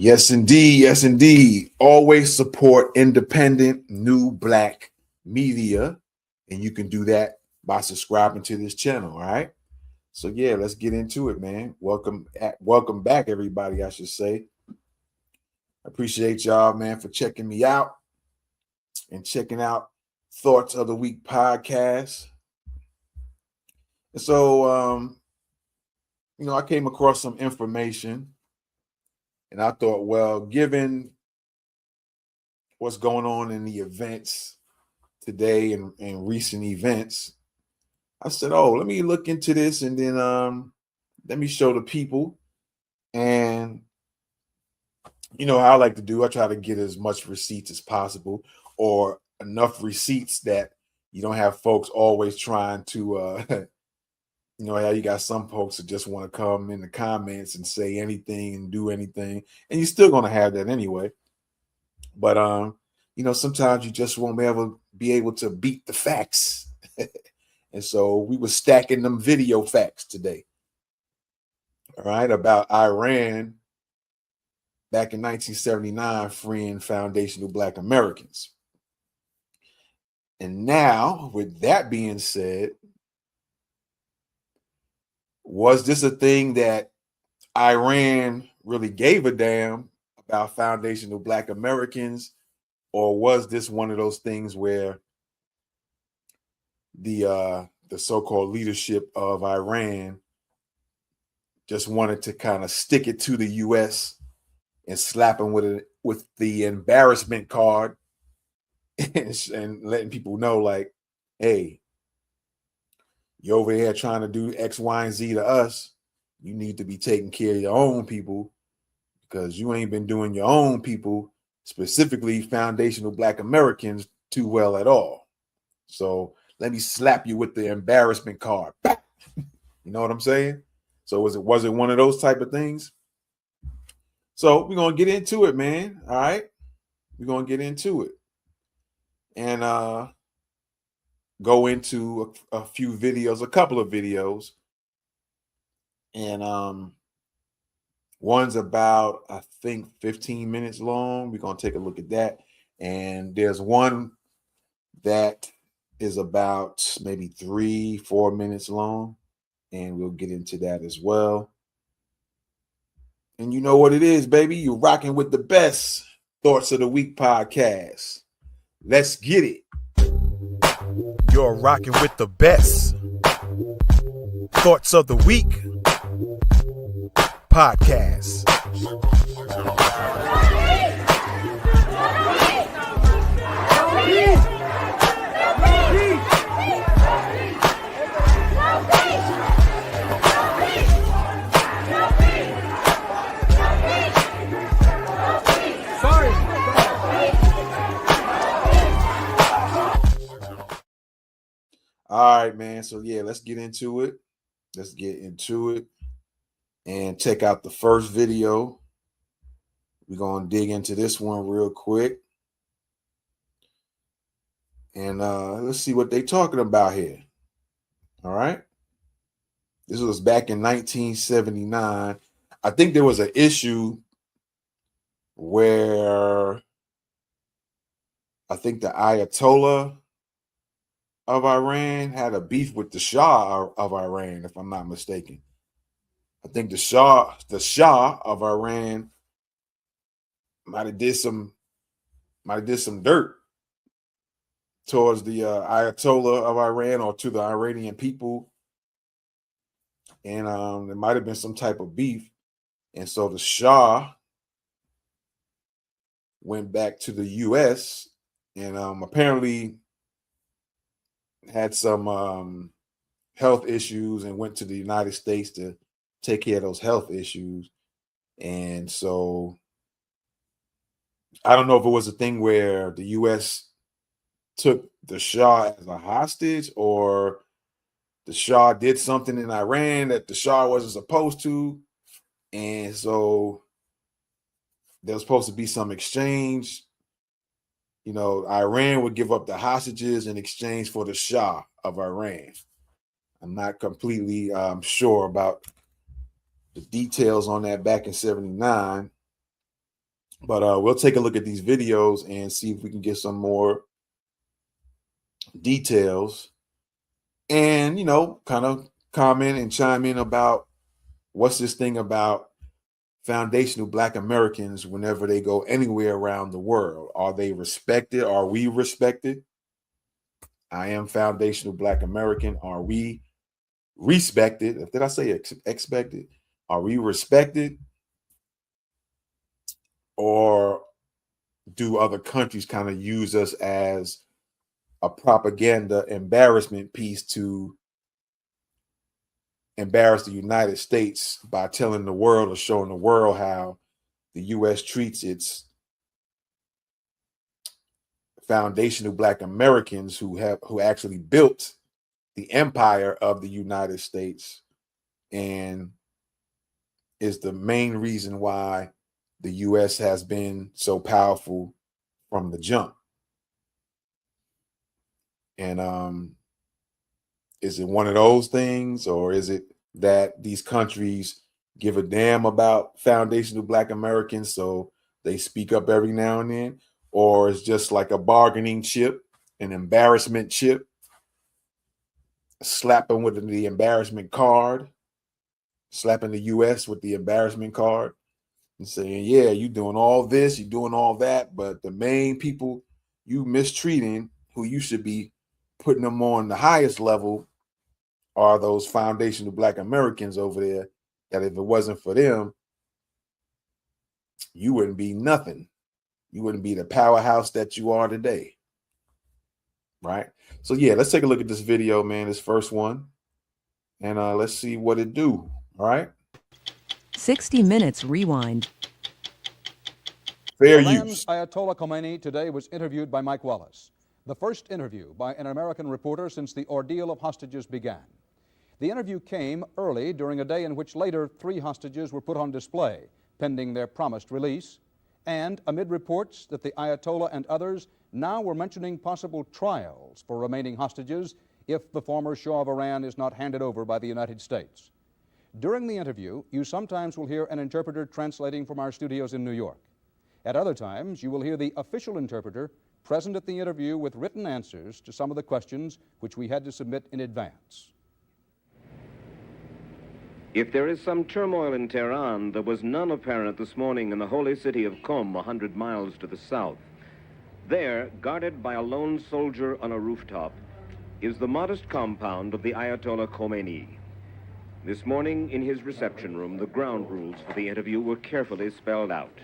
Yes, indeed. Yes, indeed. Always support independent, new black media. And you can do that by subscribing to this channel. All right. So yeah, let's get into it, man. Welcome back, everybody, I should say. Appreciate y'all, man, for checking me out and checking out Thoughts of the Week podcast. And so I came across some information and I thought, well, given what's going on in the events today and recent events, I said, oh, let me look into this and then let me show the people. And how I like to do, I try to get as much receipts as possible, or enough receipts that you don't have folks always trying to how you got some folks that just want to come in the comments and say anything and do anything, and you're still going to have that anyway. But sometimes you just won't be able to beat the facts. And so we were stacking them video facts today. All right, about Iran back in 1979 freeing foundational Black Americans. And now, with that being said, was this a thing that Iran really gave a damn about foundational Black Americans, or was this one of those things where the so-called leadership of Iran just wanted to kind of stick it to the U.S. and slap them with the embarrassment card and letting people know, like, hey, you're over here trying to do X, Y, and Z to us. You need to be taking care of your own people, because you ain't been doing your own people, specifically foundational Black Americans, too well at all. So let me slap you with the embarrassment card. You know what I'm saying? So was it one of those type of things? So we're going to get into it, man. All right. We're going to get into it and go into a few videos, a couple of videos. And one's about, I think, 15 minutes long. We're going to take a look at that. And there's one that is about maybe 3-4 minutes long, and we'll get into that as well. And you know what it is, baby. You're rocking with the best Thoughts of the Week podcast. Let's get it. You're rocking with the best Thoughts of the Week podcast. All right, man. So yeah, let's get into it. And check out the first video. We're going to dig into this one real quick. And let's see what they're talking about here. All right. This was back in 1979. I think there was an issue where I think the Ayatollah of Iran had a beef with the Shah of Iran, if I'm not mistaken. I think the Shah of Iran might have did some dirt towards the Ayatollah of Iran, or to the Iranian people, and there might have been some type of beef, and so the Shah went back to the U.S. and apparently had some health issues and went to the United States to take care of those health issues. And so I don't know if it was a thing where the U.S. took the Shah as a hostage, or the Shah did something in Iran that the Shah wasn't supposed to. And so there was supposed to be some exchange. Iran would give up the hostages in exchange for the Shah of Iran. I'm not completely sure about the details on that back in 79. But we'll take a look at these videos and see if we can get some more details and, you know, kind of comment and chime in about what's this thing about foundational Black Americans whenever they go anywhere around the world. Are they respected? Are we respected? I am foundational Black American. Are we respected? Did I say expected? Are we respected? Or do other countries kind of use us as a propaganda embarrassment piece to embarrass the United States by telling the world or showing the world how the U.S. treats its foundational Black Americans who actually built the empire of the United States and is the main reason why the U.S. has been so powerful from the jump. And is it one of those things, or is it that these countries give a damn about foundational Black Americans, so they speak up every now and then? Or it's just like a bargaining chip, an embarrassment chip, slapping with the embarrassment card, slapping the U.S. with the embarrassment card and saying, yeah, you're doing all this, you're doing all that, but the main people you mistreating, who you should be putting them on the highest level, are those foundational Black Americans over there, that if it wasn't for them, you wouldn't be nothing. You wouldn't be the powerhouse that you are today. Right? So yeah, let's take a look at this video, man, this first one. And let's see what it do. All right? 60 Minutes Rewind. Fair Iran's use. Ayatollah Khomeini today was interviewed by Mike Wallace, the first interview by an American reporter since the ordeal of hostages began. The interview came early during a day in which later 3 hostages were put on display, pending their promised release, and amid reports that the Ayatollah and others now were mentioning possible trials for remaining hostages if the former Shah of Iran is not handed over by the United States. During the interview, you sometimes will hear an interpreter translating from our studios in New York. At other times, you will hear the official interpreter present at the interview with written answers to some of the questions which we had to submit in advance. If there is some turmoil in Tehran, there was none apparent this morning in the holy city of Qom, 100 miles to the south. There, guarded by a lone soldier on a rooftop, is the modest compound of the Ayatollah Khomeini. This morning, in his reception room, the ground rules for the interview were carefully spelled out.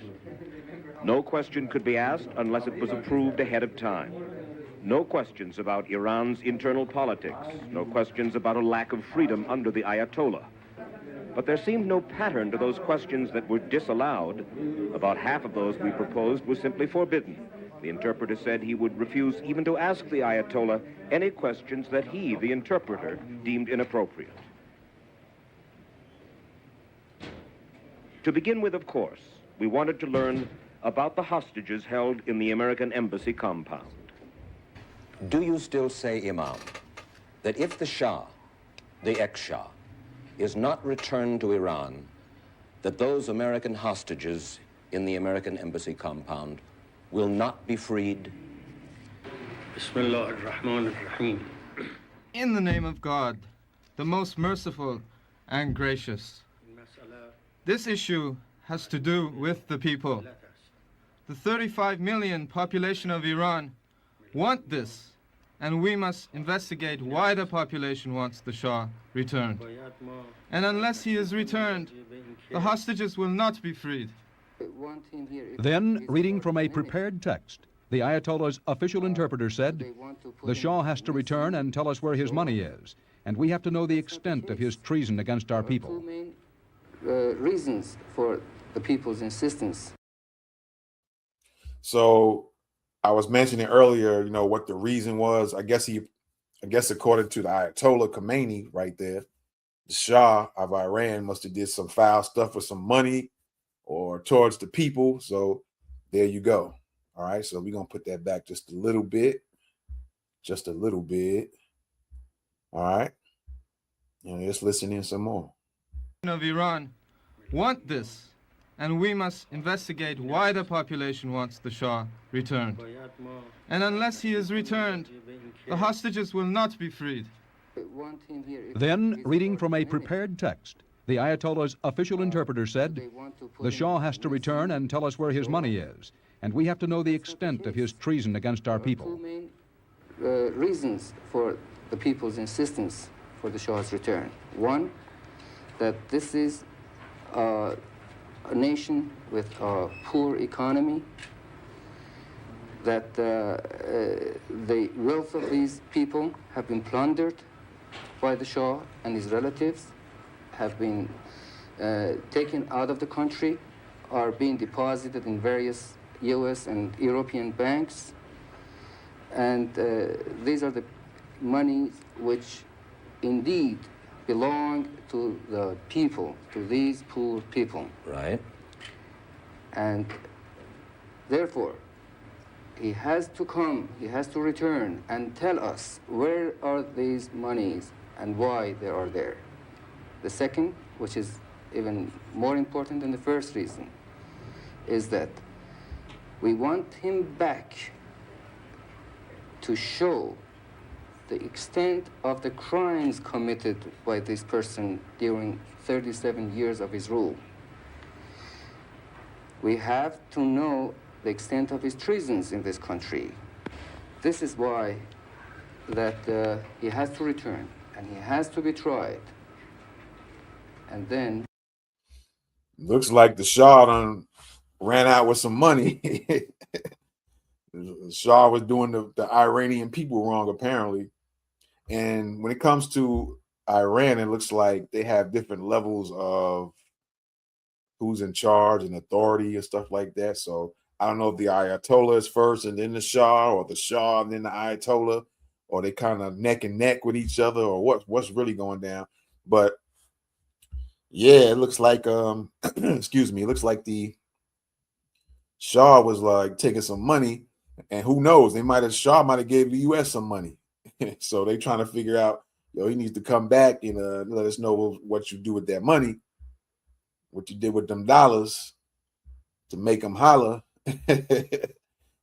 No question could be asked unless it was approved ahead of time. No questions about Iran's internal politics. No questions about a lack of freedom under the Ayatollah. But there seemed no pattern to those questions that were disallowed. About half of those we proposed were simply forbidden. The interpreter said he would refuse even to ask the Ayatollah any questions that he, the interpreter, deemed inappropriate. To begin with, of course, we wanted to learn about the hostages held in the American embassy compound. Do you still say, Imam, that if the Shah, the ex-Shah, is not returned to Iran, that those American hostages in the American embassy compound will not be freed? Bismillah ar-Rahman ar-Rahim. In the name of God, the most merciful and gracious. This issue has to do with the people. The 35 million population of Iran want this, and we must investigate why the population wants the Shah returned. And unless he is returned, the hostages will not be freed. Then, reading from a prepared text, the Ayatollah's official interpreter said, "The Shah has to return and tell us where his money is, and we have to know the extent of his treason against our people." Reasons for the people's insistence. So I was mentioning earlier, you know, what the reason was. I guess according to the Ayatollah Khomeini right there, the Shah of Iran must have did some foul stuff with some money or towards the people. So there you go. All right. So we're going to put that back just a little bit. Just a little bit. All right. And let's listen in some more. Of Iran want this, and we must investigate why the population wants the Shah returned. And unless he is returned, the hostages will not be freed. Then, reading from a prepared text, the Ayatollah's official interpreter said, "The Shah has to return and tell us where his money is, and we have to know the extent of his treason against our people." Reasons for the people's insistence for the Shah's return. One, that this is a nation with a poor economy, that the wealth of these people have been plundered by the Shah and his relatives, have been taken out of the country, are being deposited in various US and European banks. And these are the monies which indeed belong to the people, to these poor people. Right. And therefore, he has to come, he has to return and tell us where are these monies and why they are there. The second, which is even more important than the first reason, is that we want him back to show the extent of the crimes committed by this person during 37 years of his rule. We have to know the extent of his treasons in this country. This is why that he has to return and he has to be tried. And then looks like the Shah done ran out with some money. The Shah was doing the Iranian people wrong, apparently. And when it comes to Iran, it looks like they have different levels of who's in charge and authority and stuff like that. So I don't know if the Ayatollah is first and then the Shah, or the Shah and then the Ayatollah, or they kind of neck and neck with each other, or what's really going down. But yeah, it looks like excuse me, it looks like the Shah was like taking some money, and who knows, Shah might have gave the US some money. So they trying to figure out, he needs to come back and let us know what you do with that money, what you did with them dollars to make them holler.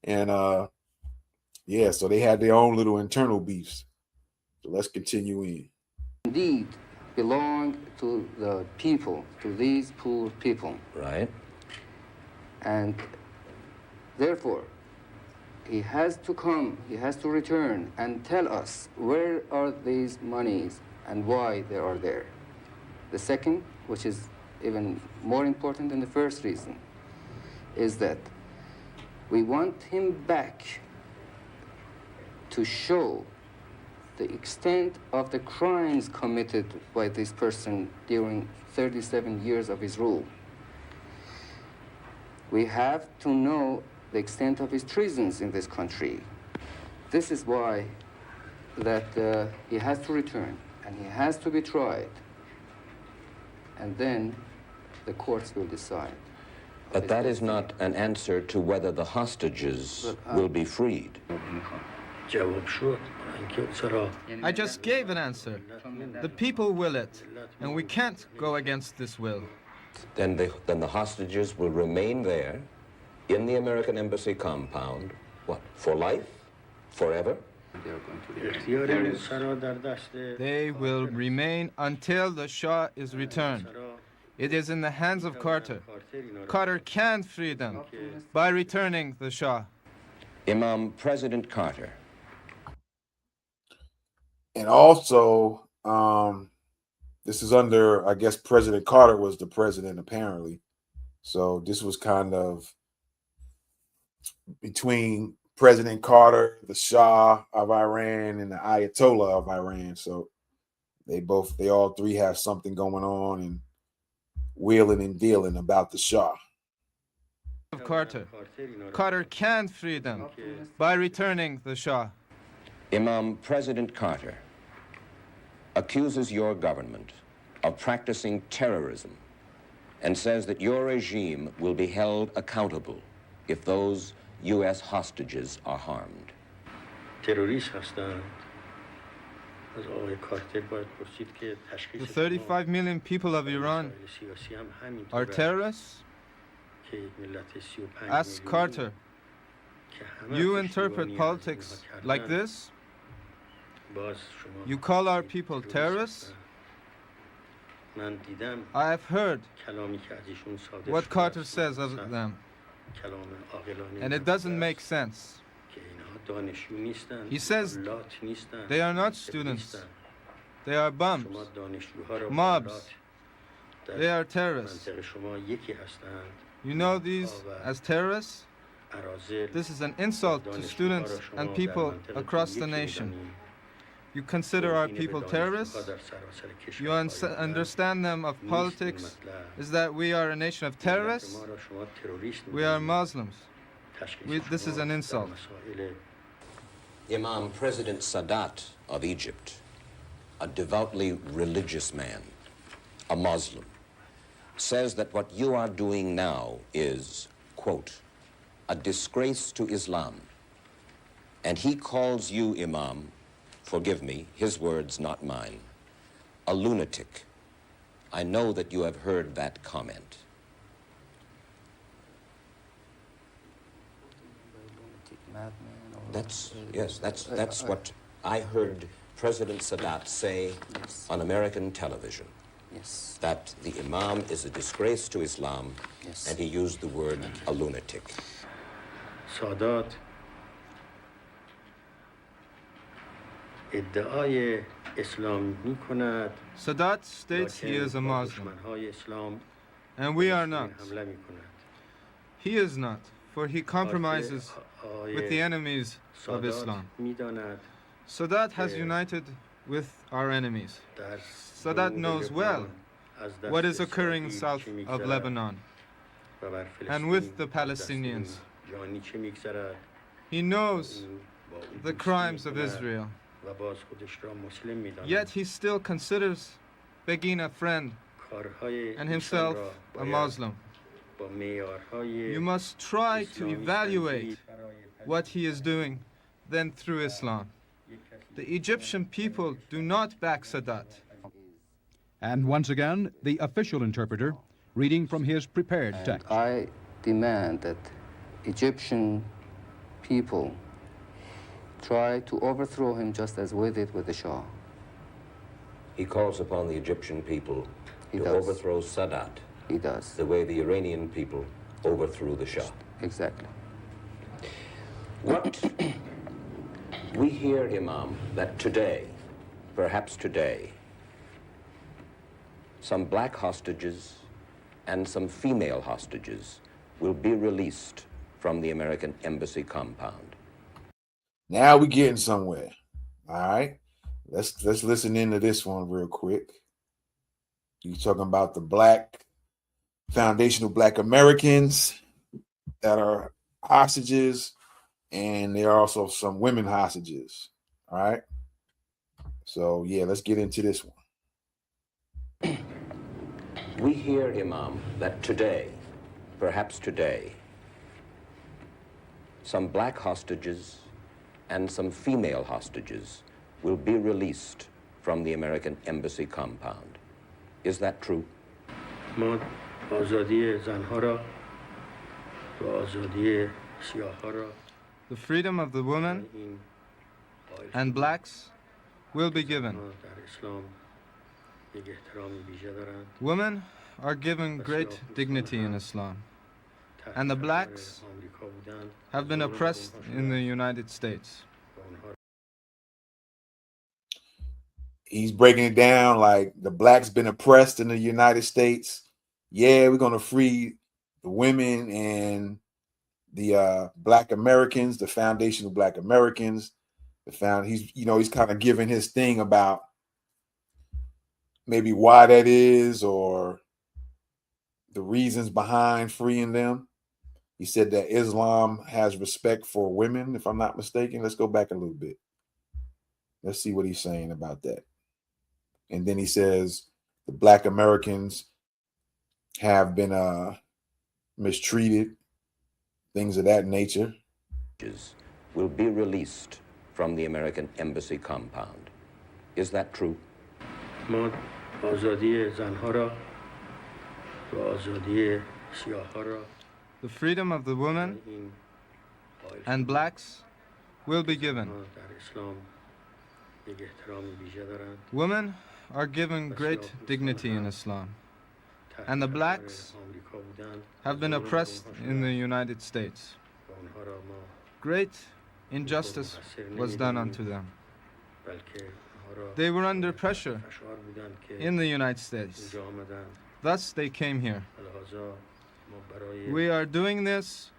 And yeah, so they had their own little internal beefs. So let's continue in. Indeed belong to the people, to these poor people. Right. And therefore, he has to come, he has to return and tell us where are these monies and why they are there. The second, which is even more important than the first reason, is that we want him back to show the extent of the crimes committed by this person during 37 years of his rule. We have to know the extent of his treasons in this country. This is why that he has to return and he has to be tried. And then the courts will decide. But that is not an answer to whether the hostages will be freed. I just gave an answer. The people will it, and we can't go against this will. Then the hostages will remain there in the American embassy compound, what, for life? Forever? They will remain until the Shah is returned. It is in the hands of Carter. Carter can free them by returning the Shah. Imam President Carter. And also, this is under, I guess, President Carter was the president, apparently. So this was kind of between President Carter, the Shah of Iran, and the Ayatollah of Iran. So they all three have something going on and wheeling and dealing about the Shah. Carter. Carter can free them by returning the Shah. Imam President Carter accuses your government of practicing terrorism and says that your regime will be held accountable if those U.S. hostages are harmed. The 35 million people of Iran are terrorists? Ask Carter. You interpret politics like this? You call our people terrorists? I have heard what Carter says of them, and it doesn't make sense. He says they are not students, they are bums, mobs, they are terrorists. You know these as terrorists? This is an insult to students and people across the nation. You consider our people terrorists? You understand them of politics? Is that we are a nation of terrorists? We are Muslims. This is an insult. Imam, President Sadat of Egypt, a devoutly religious man, a Muslim, says that what you are doing now is, quote, a disgrace to Islam. And he calls you, Imam, forgive me, his words, not mine, a lunatic. I know that you have heard that comment. That's what I heard President Sadat say on American television. Yes. That the Imam is a disgrace to Islam, Yes. and he used the word a lunatic. Sadat ادعای اسلام می‌کند. Sadat states he is a Muslim, and we are not. He is not, for he compromises with the enemies of Islam. Sadat has united with our enemies. Sadat knows well what is occurring south of Lebanon and with the Palestinians. He knows the crimes of Israel. Yet he still considers Begin a friend and himself a Muslim. You must try to evaluate what he is doing, then through Islam. The Egyptian people do not back Sadat. And once again, the official interpreter reading from his prepared text. I demand that Egyptian people try to overthrow him just as we did with the Shah. He calls upon the Egyptian people to overthrow Sadat. He does. The way the Iranian people overthrew the Shah. Exactly. What we hear, Imam, that today, perhaps today, some black hostages and some female hostages will be released from the American embassy compound. Now we're getting somewhere. All right. Let's listen into this one real quick. You're talking about the black foundational black Americans that are hostages, and there are also some women hostages. All right. So yeah, let's get into this one. We hear, Imam, that today, perhaps today, some black hostages and some female hostages will be released from the American embassy compound. Is that true? ما آزادی زنها را و آزادی سیاه‌ها را The freedom of the women and blacks will be given. در اسلام یک احترام ویژه دارند. Women are given great dignity in Islam, and the blacks have been oppressed in the United States. He's breaking it down like the blacks been oppressed in the United States. Yeah, we're going to free the women and the black Americans, the foundational black Americans. He's kind of giving his thing about maybe why that is or the reasons behind freeing them. He said that Islam has respect for women, if I'm not mistaken. Let's go back a little bit. Let's see what he's saying about that. And then he says the black Americans have been mistreated, things of that nature. Will be released from the American embassy compound. Is that true? ما آزادی زنها را و آزادی سیاه‌ها را The freedom of the woman and blacks will be given. Women are given great dignity in Islam, and the blacks have been oppressed in the United States. Great injustice was done unto them. They were under pressure in the United States. Thus they came here. We are doing this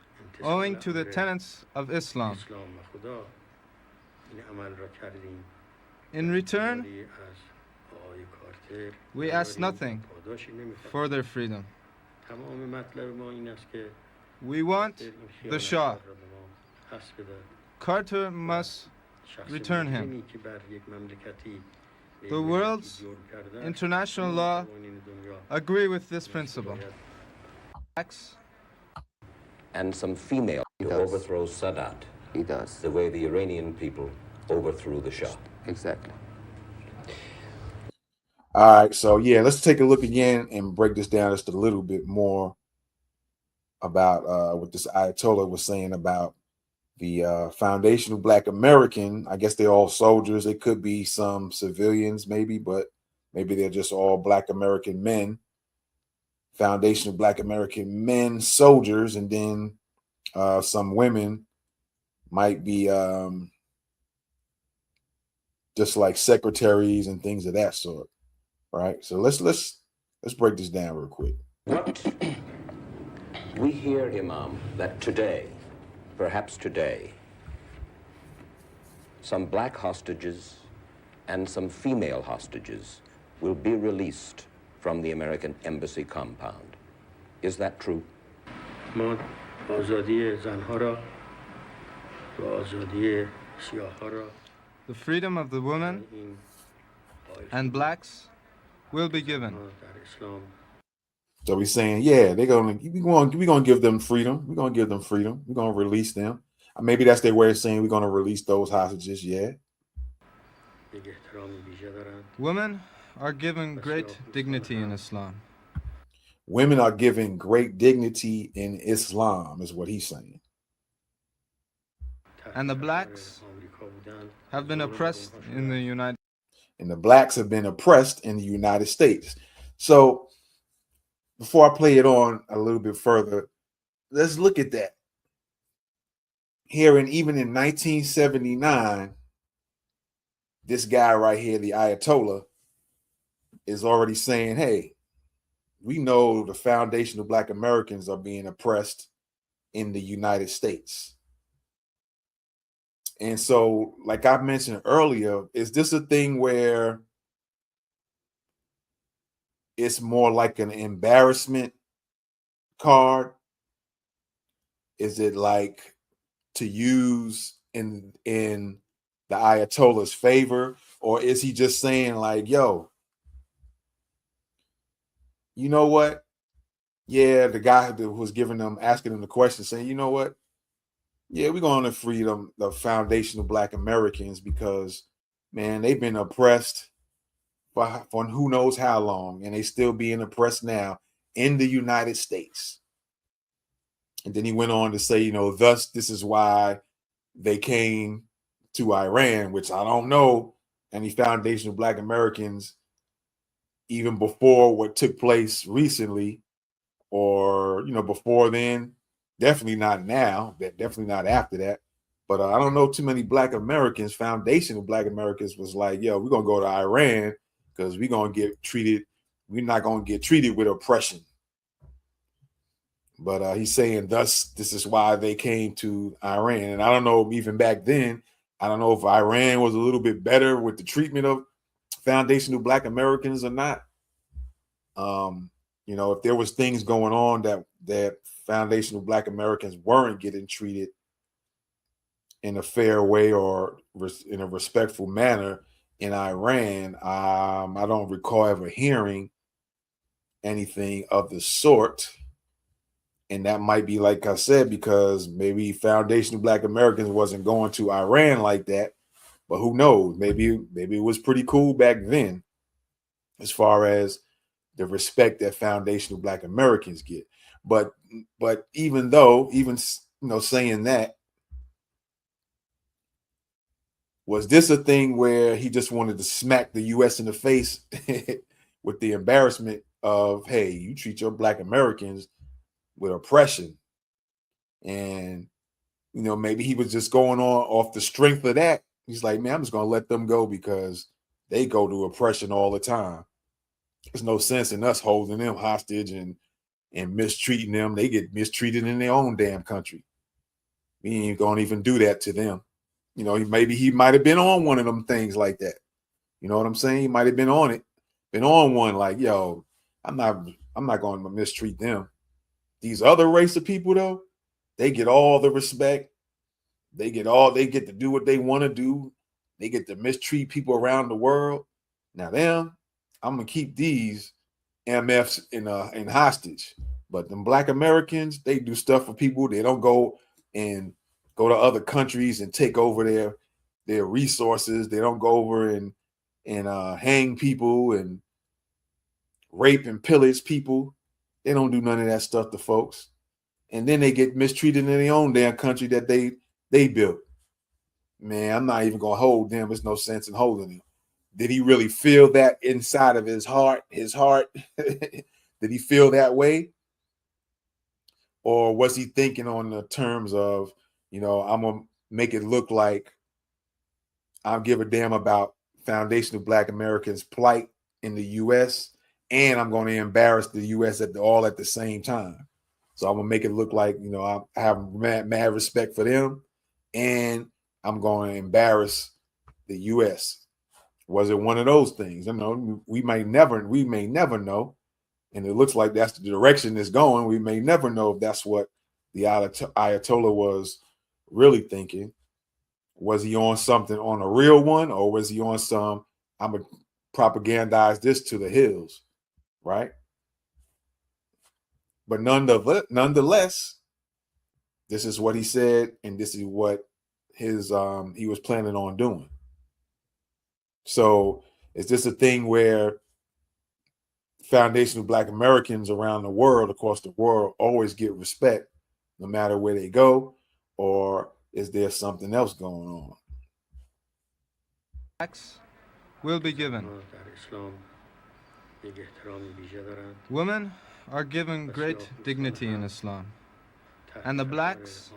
owing to the tenets of Islam. In return, we ask nothing for their freedom. We want the Shah. Carter must return him. The world's international law agree with this principle. And some female to overthrow Sadat. He does. The way the Iranian people overthrew the Shah. Exactly. All right, so yeah, let's take a look again and break this down just a little bit more about what this Ayatollah was saying about the foundational Black American. I guess they're all soldiers. They could be some civilians maybe, but maybe they're just all Black American men. Foundational Black American men, soldiers, and then some women might be just like secretaries and things of that sort. Right. So let's break this down real quick. What we hear, Imam, that today, perhaps today, some black hostages and some female hostages will be released from the American embassy compound. Is that true? ما آزادی زنها را و آزادی سیاه‌ها را The freedom of the woman and blacks will be given. So we're saying, yeah, we're gonna give them freedom. We're gonna give them freedom. We're gonna release them. Maybe that's their way of saying we're gonna release those hostages. Yeah. Women are given great dignity in Islam. Women are given great dignity in Islam, is what he's saying. And the blacks have been oppressed in the United States. And the blacks have been oppressed in the United States. So before I play it on a little bit further, let's look at that. Here, and even in 1979, this guy right here, the Ayatollah, is already saying, hey, we know the foundational Black Americans are being oppressed in the United States. And so, like I mentioned earlier, is this a thing where it's more like an embarrassment card? Is it like to use in the Ayatollah's favor? Or is he just saying like, yo, you know what? Yeah, the guy that was giving them, asking them the question, saying, you know what? Yeah, we're going to free them, the foundational Black Americans, because, man, they've been oppressed for who knows how long, and they still being oppressed now in the United States. And then he went on to say, you know, thus this is why they came to Iran, which I don't know any foundational Black Americans even before what took place recently, or, you know, before then. Definitely not now, definitely not after that. But I don't know too many Black Americans, foundational Black Americans was like, yo, we're going to go to Iran because we're going to get treated. We're not going to get treated with oppression. But he's saying, thus, this is why they came to Iran. And I don't know, even back then, I don't know if Iran was a little bit better with the treatment of foundational Black Americans or not. You know, if there was things going on that foundational Black Americans weren't getting treated in a fair way or in a respectful manner in Iran, I don't recall ever hearing anything of the sort. And that might be, like I said, because maybe foundational Black Americans wasn't going to Iran like that. But who knows? Maybe it was pretty cool back then as far as the respect that foundational Black Americans get. But even saying that, was this a thing where he just wanted to smack the U.S. in the face with the embarrassment of, hey, you treat your Black Americans with oppression? And, maybe he was just going on off the strength of that. He's like, man, I'm just going to let them go because they go to oppression all the time. There's no sense in us holding them hostage and mistreating them. They get mistreated in their own damn country. We ain't going to even do that to them. Maybe he might have been on one of them things like that. You know what I'm saying? He might have been on it, been on one like, yo, I'm not going to mistreat them. These other race of people, though, they get all the respect. They get to do what they want to do. They get to mistreat people around the world. Now them, I'm gonna keep these MFs in hostage. But them Black Americans, they do stuff for people. They don't go to other countries and take over their resources. They don't go over and hang people and rape and pillage people. They don't do none of that stuff to folks. And then they get mistreated in their own damn country that they built. Man, I'm not even gonna hold them. There's no sense in holding them. Did he really feel that inside of his heart? Did he feel that way? Or was he thinking on the terms of, I'm gonna make it look like I give a damn about foundational Black Americans' plight in the U.S. and I'm going to embarrass the U.S. all at the same time. So I'm gonna make it look like, I have mad respect for them, and I'm going to embarrass the U.S. Was it one of those things? We may never know, and it looks like that's the direction it's going. We may never know if that's what the Ayatollah was really thinking. Was he on something, on a real one, or was he on some, I'm gonna propagandize this to the hills, right? But nonetheless, this is what he said, and this is what he was planning on doing. So is this a thing where foundational Black Americans around the world, across the world, always get respect no matter where they go, or is there something else going on? Blacks will be given. Women are given great dignity in Islam, and the blacks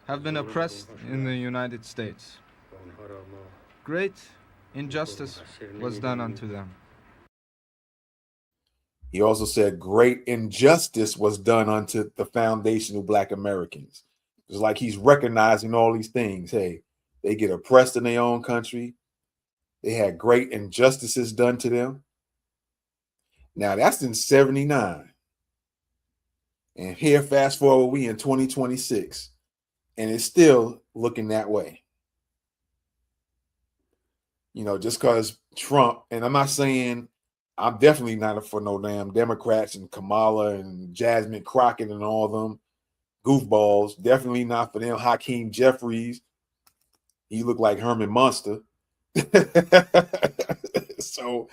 have been oppressed in the United States. Great injustice was done unto them. He also said great injustice was done unto the foundational Black Americans. It's like he's recognizing all these things. Hey, they get oppressed in their own country. They had great injustices done to them. Now that's in 1979. And here, fast forward, we in 2026, and it's still looking that way. Just because Trump, and I'm not saying, I'm definitely not for no damn Democrats and Kamala and Jasmine Crockett and all them goofballs. Definitely not for them. Hakeem Jeffries, he looked like Herman Munster. So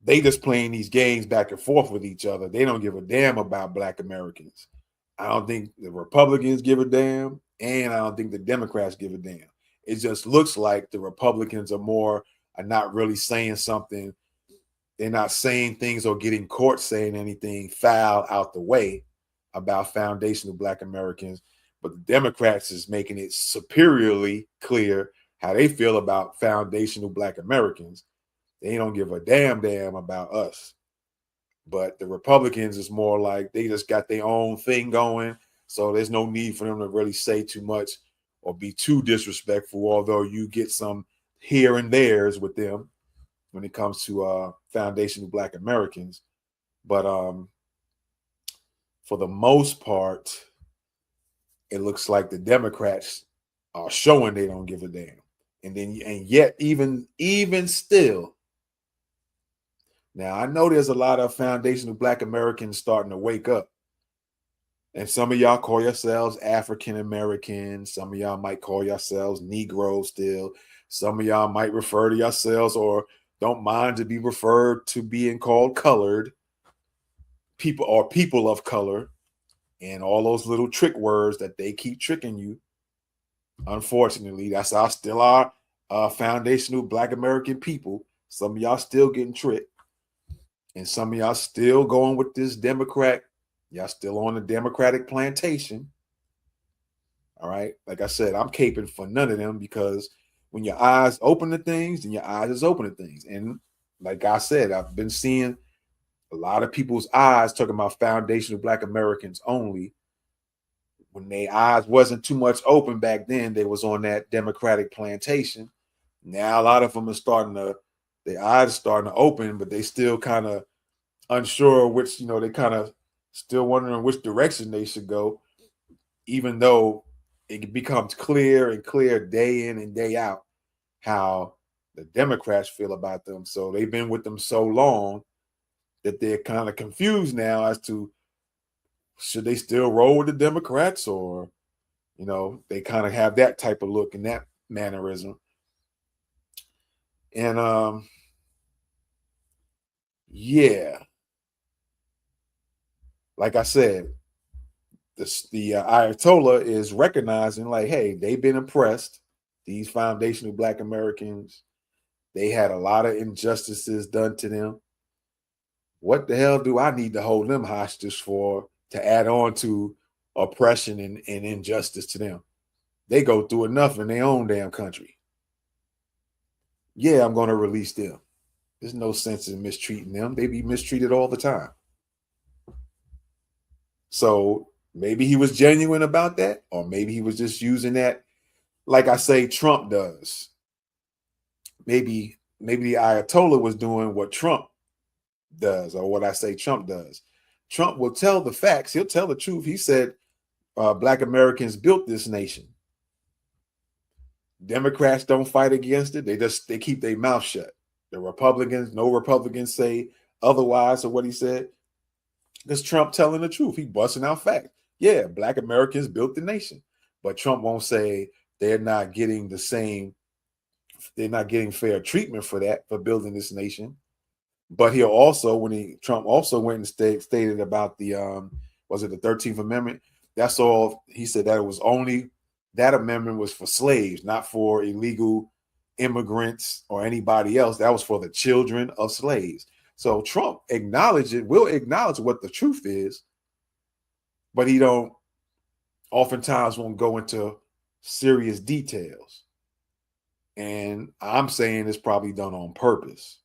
they just playing these games back and forth with each other. They don't give a damn about Black Americans. I don't think the Republicans give a damn, and I don't think the Democrats give a damn. It just looks like the Republicans are not really saying something. They're not saying things or getting caught saying anything foul out the way about foundational Black Americans. But the Democrats is making it superiorly clear how they feel about foundational Black Americans. They don't give a damn about us. But the Republicans is more like they just got their own thing going. So there's no need for them to really say too much or be too disrespectful, although you get some here and there's with them when it comes to foundational Black Americans. But for the most part, it looks like the Democrats are showing they don't give a damn. And yet even still, now I know there's a lot of foundational Black Americans starting to wake up. And some of y'all call yourselves African Americans. Some of y'all might call yourselves Negroes still. Some of y'all might refer to yourselves or don't mind to be referred to being called colored people or people of color, and all those little trick words that they keep tricking you. Unfortunately, that's our still our foundational Black American people. Some of y'all still getting tricked, and some of y'all still going with this Democrat. Y'all still on the Democratic plantation. All right. Like I said, I'm caping for none of them, because when your eyes open to things, then your eyes is open to things. And like I said, I've been seeing a lot of people's eyes talking about foundational Black Americans only. When their eyes wasn't too much open back then, they was on that Democratic plantation. Now a lot of them are their eyes are starting to open, but they still kind of unsure which, they kind of still wondering which direction they should go, even though it becomes clear and clear day in and day out how the Democrats feel about them. So they've been with them so long that they're kind of confused now as to should they still roll with the Democrats, or, they kind of have that type of look and that mannerism. And yeah, like I said, the Ayatollah is recognizing, like, hey, they've been oppressed. These foundational Black Americans, they had a lot of injustices done to them. What the hell do I need to hold them hostage for, to add on to oppression and injustice to them? They go through enough in their own damn country. Yeah, I'm going to release them. There's no sense in mistreating them. They be mistreated all the time. So maybe he was genuine about that, or maybe he was just using that, like I say Trump does. Maybe the Ayatollah was doing what Trump does, or what I say Trump does. Trump will tell the facts. He'll tell the truth. He said Black Americans built this nation. Democrats don't fight against it. They keep their mouth shut. The Republicans, no Republicans say otherwise of what he said. Because Trump telling the truth. He busting out facts. Yeah, Black Americans built the nation. But Trump won't say they're not getting fair treatment for that, for building this nation. But he'll also, Trump also went and stated about the was it the 13th Amendment? That's all he said, that it was only that amendment was for slaves, not for illegal immigrants or anybody else. That was for the children of slaves. So Trump will acknowledge what the truth is, but he oftentimes won't go into serious details. And I'm saying it's probably done on purpose.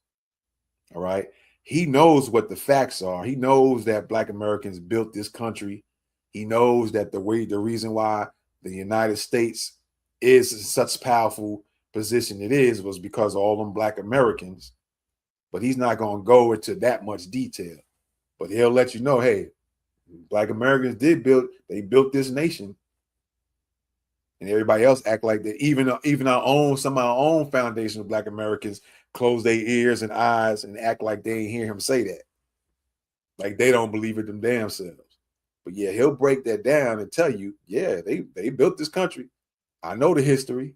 All right. He knows what the facts are. He knows that Black Americans built this country. He knows that the reason why the United States is in such powerful position it is was because of all them Black Americans. But he's not going to go into that much detail. But he'll let you know, hey, Black Americans they built this nation. And everybody else act like that. Even some of our own foundational Black Americans close their ears and eyes and act like they ain't hear him say that. Like they don't believe it them damn selves. But yeah, he'll break that down and tell you, yeah, they built this country. I know the history.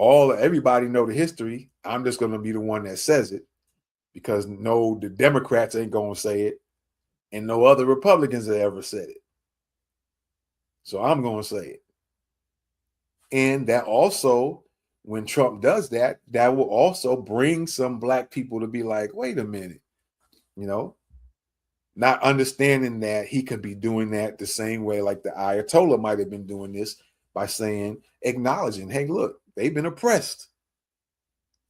Everybody know the history. I'm just going to be the one that says it, because the Democrats ain't going to say it, and no other Republicans have ever said it. So I'm going to say it. And that also, when Trump does that, that will also bring some Black people to be like, wait a minute, not understanding that he could be doing that the same way like the Ayatollah might have been doing this, by acknowledging, hey, look, they've been oppressed.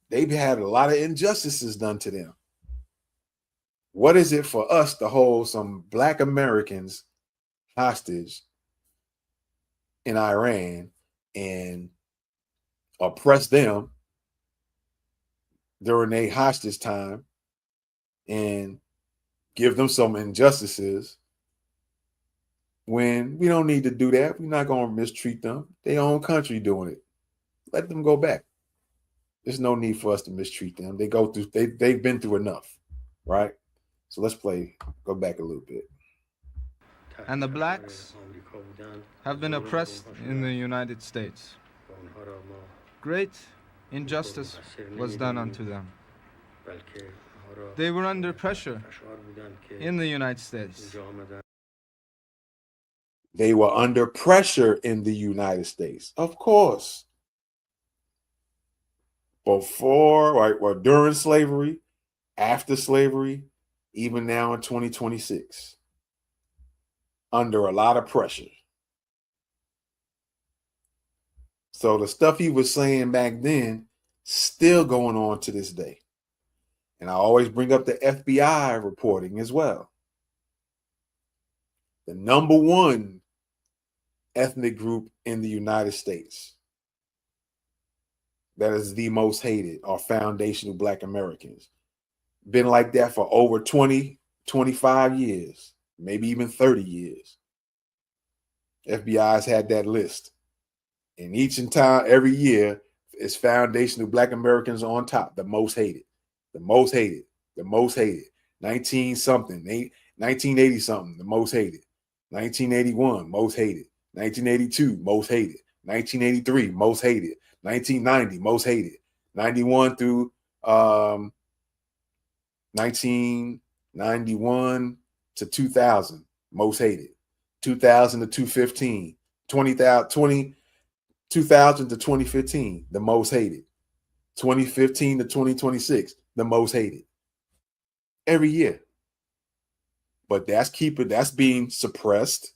They've had a lot of injustices done to them. What is it for us to hold some Black Americans hostage in Iran and oppress them during their hostage time and give them some injustices, when we don't need to do that? We're not going to mistreat them. Their own country doing it. Let them go back. There's no need for us to mistreat them. They've been through enough, right? So let's go back a little bit. And the blacks have been oppressed in the United States. Great injustice was done unto them. They were under pressure in the United States. They were under pressure in the United States, of course. Before, right, well, during slavery, after slavery, even now in 2026, under a lot of pressure. So the stuff he was saying back then, still going on to this day. And I always bring up the FBI reporting as well. The number one ethnic group in the United States that is the most hated are foundational Black Americans. Been like that for over 20, 25 years, maybe even 30 years. FBI's had that list. And each and time, every year, it's foundational Black Americans on top, the most hated, the most hated, the most hated. 1980 something, the most hated. 1981, most hated. 1982, most hated. 1983, most hated. 1990, most hated. 91 through 1991 to 2000, most hated. 2000 to 2015, 2000 to 2015, the most hated. 2015 to 2026, the most hated. Every year. But that's being suppressed.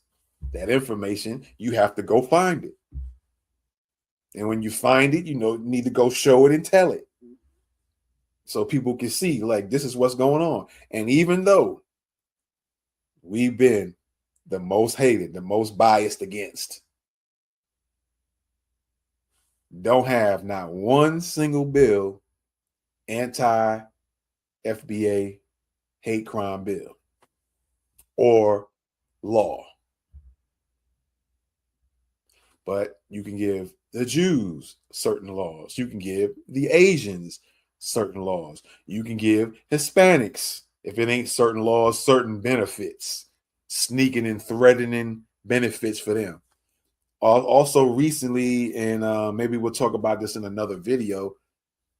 That information, you have to go find it. And when you find it, you need to go show it and tell it. So people can see, like, this is what's going on. And even though we've been the most hated, the most biased against, don't have not one single bill, anti-FBA hate crime bill or law. But you can give the Jews certain laws. You can give the Asians certain laws. You can give Hispanics, if it ain't certain laws, certain benefits, sneaking and threatening benefits for them. Also recently, and maybe we'll talk about this in another video,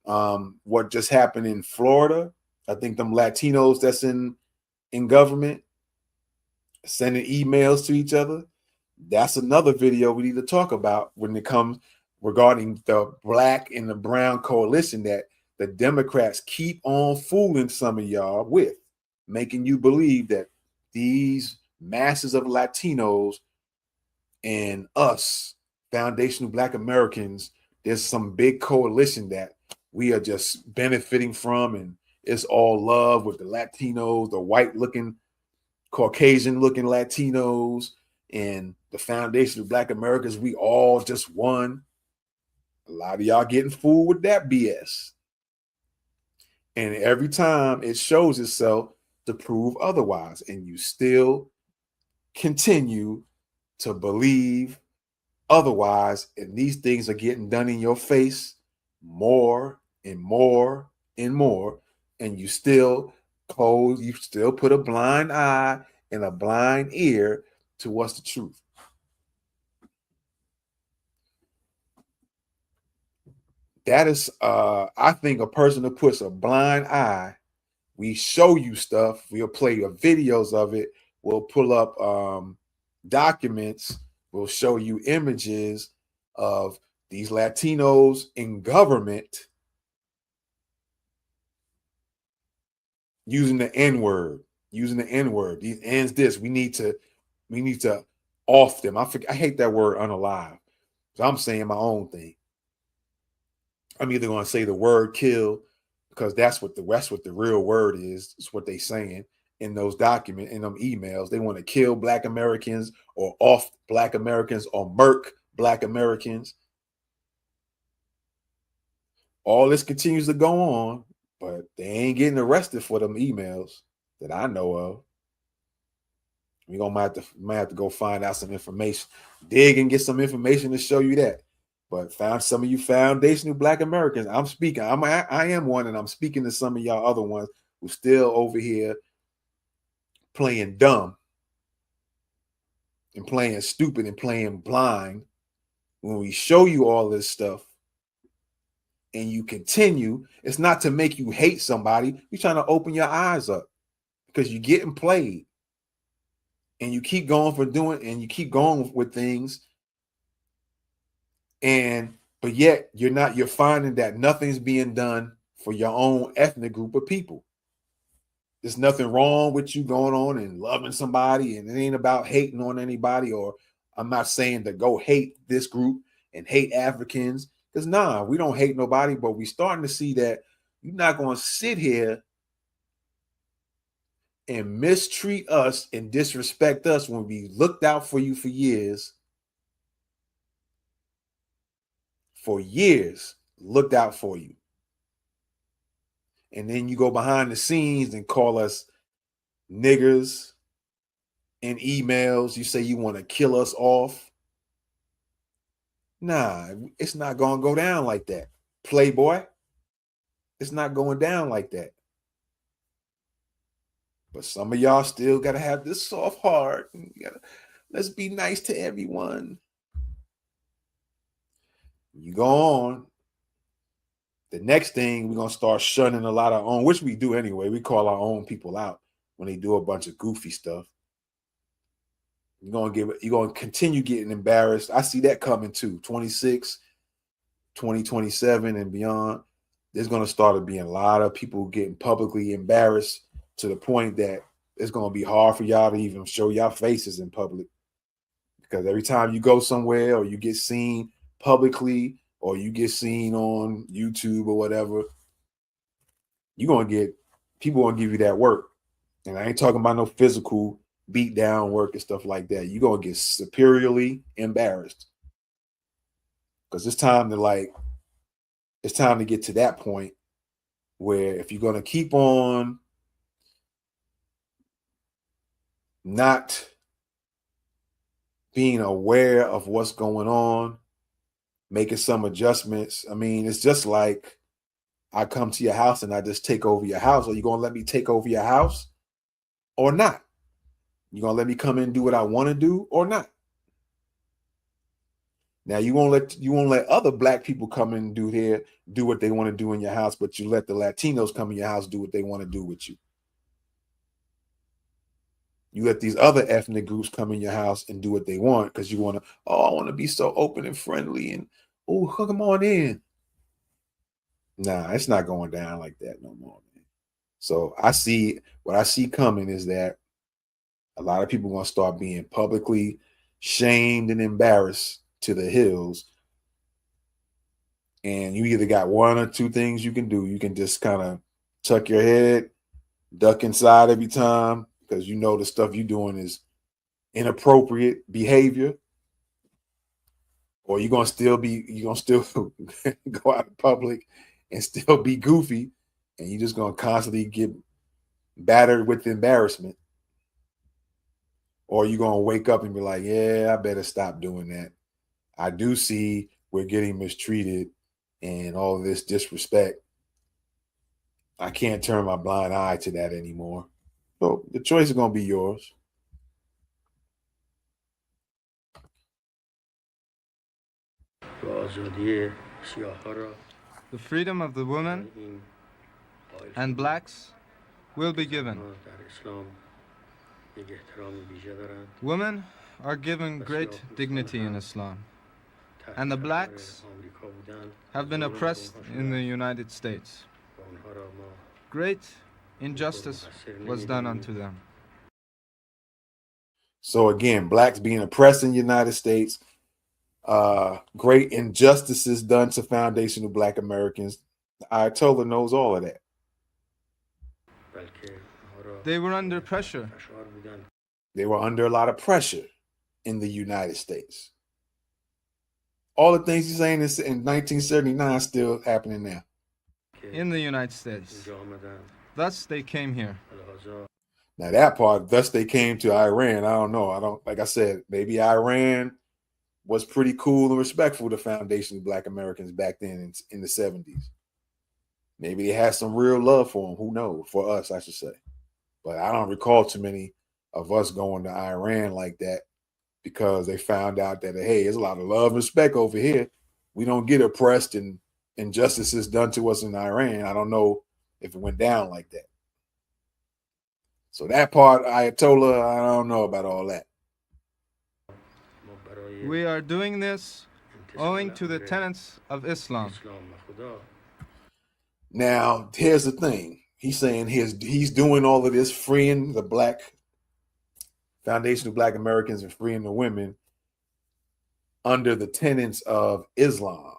what just happened in Florida. I think them Latinos that's in government sending emails to each other. That's another video we need to talk about when it comes regarding the Black and the brown coalition that the Democrats keep on fooling some of y'all with, making you believe that these masses of Latinos and us, foundational Black Americans, there's some big coalition that we are just benefiting from, and it's all love with the Latinos, the white-looking, Caucasian-looking Latinos, and the foundational Black Americans. We all just one. A lot of y'all getting fooled with that BS. And every time it shows itself to prove otherwise, and you still continue to believe otherwise, and these things are getting done in your face more and more and more, and you still put a blind eye and a blind ear to what's the truth. That is, I think a person who puts a blind eye, we show you stuff, we'll play your videos of it, we'll pull up documents, we'll show you images of these Latinos in government using the N-word, These ends this. We need to off them. I hate that word, unalive. So I'm saying my own thing. I'm either going to say the word kill, because that's what the real word is. It's what they saying in those documents, in them emails. They want to kill Black Americans or off Black Americans or murk Black Americans. All this continues to go on, but they ain't getting arrested for them emails that I know of. We might have to go find out some information, dig and get some information to show you that. But found some of you foundational Black Americans. I'm speaking. I am one, and I'm speaking to some of y'all other ones who still over here playing dumb and playing stupid and playing blind when we show you all this stuff and you continue, it's not to make you hate somebody. You're trying to open your eyes up because you're getting played. And you keep going you keep going with things. But yet you're finding that nothing's being done for your own ethnic group of people. There's nothing wrong with you going on and loving somebody, and it ain't about hating on anybody. Or I'm not saying to go hate this group and hate Africans, because we don't hate nobody, but we're starting to see that you're not going to sit here and mistreat us and disrespect us when we looked out for you for years. For years, looked out for you. And then you go behind the scenes and call us niggers in emails. You say you want to kill us off. Nah, it's not going to go down like that. Playboy, it's not going down like that. But some of y'all still got to have this soft heart. Let's be nice to everyone. You go on. The next thing, we're going to start shunning a lot of our own, which we do anyway. We call our own people out when they do a bunch of goofy stuff. You're going to continue getting embarrassed. I see that coming too. 26, 2027 and beyond. There's going to start being a lot of people getting publicly embarrassed to the point that it's going to be hard for y'all to even show y'all faces in public. Because every time you go somewhere or you get seen publicly or you get seen on YouTube or whatever, people going to give you that work. And I ain't talking about no physical beat down work and stuff like that. You're going to get superiorly embarrassed. Because it's time to get to that point where if you're going to keep on not being aware of what's going on, making some adjustments. I mean, it's just like I come to your house and I just take over your house. Are you going to let me take over your house or not? You going to let me come in and do what I want to do or not? Now you won't let other black people come in and do what they want to do in your house, but you let the Latinos come in your house do what they want to do with you. You let these other ethnic groups come in your house and do what they want because you want to, I want to be so open and friendly and, come on in. Nah, it's not going down like that no more, man. So what I see coming is that a lot of people are going to start being publicly shamed and embarrassed to the hills. And you either got one or two things you can do. You can just kind of tuck your head, duck inside every time, because you know the stuff you're doing is inappropriate behavior, or you're gonna still go out in public and still be goofy, and you're just gonna constantly get battered with embarrassment, or you're gonna wake up and be like, yeah, I better stop doing that. I do see we're getting mistreated and all this disrespect. I can't turn my blind eye to that anymore. So the choice is going to be yours. The freedom of the women and blacks will be given. Women are given great dignity in Islam, and the blacks have been oppressed in the United States. Great injustice was done unto them. So again, blacks being oppressed in the United States, great injustices done to foundational black Americans. Ayatollah knows all of that. They were under pressure. They were under a lot of pressure in the United States. All the things he's saying in 1979 still happening now. In the United States. Thus they came here. Now that part, thus they came to Iran. I don't know. Like I said, maybe Iran was pretty cool and respectful to foundational black Americans back then in the 70s. Maybe they had some real love for them. Who knows? For us, I should say. But I don't recall too many of us going to Iran like that because they found out that, hey, there's a lot of love and respect over here. We don't get oppressed and injustices done to us in Iran, I don't know if it went down like that. So that part, Ayatollah, I don't know about all that. We are doing this owing to the tenets of Islam. Now, here's the thing. He's saying he's doing all of this, freeing the Black Foundation of Black Americans and freeing the women under the tenets of Islam.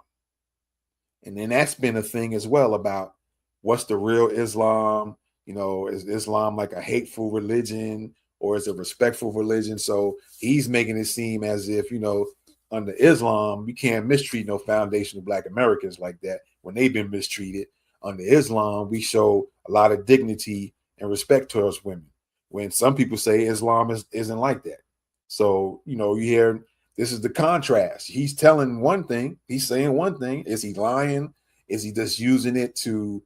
And then that's been a thing as well about what's the real Islam. You know, is Islam like a hateful religion or is it a respectful religion? So he's making it seem as if, you know, under Islam, you can't mistreat no Foundation of Black Americans like that when they've been mistreated. Under Islam, we show a lot of dignity and respect towards women. When some people say Islam isn't like that. So, you know, you hear this is the contrast. He's telling one thing, he's saying one thing. Is he lying? Is he just using it to,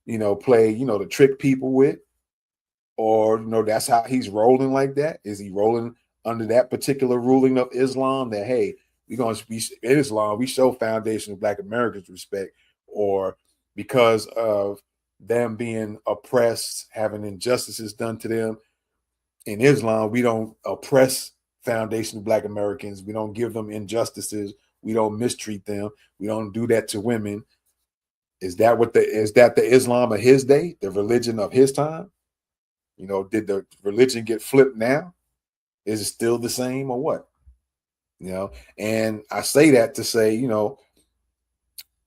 you know, play, you know, to trick people with? Or, you know, that's how he's rolling like that? Is he rolling under that particular ruling of Islam that, hey, we're going to be in Islam, we show Foundation of Black Americans respect, or because of them being oppressed, having injustices done to them in Islam, we don't oppress Foundation of Black Americans. We don't give them injustices. We don't mistreat them. We don't do that to women. Is that the Islam of his day, the religion of his time? You know, did the religion get flipped now? Is it still the same or what? You know, and I say that to say, you know,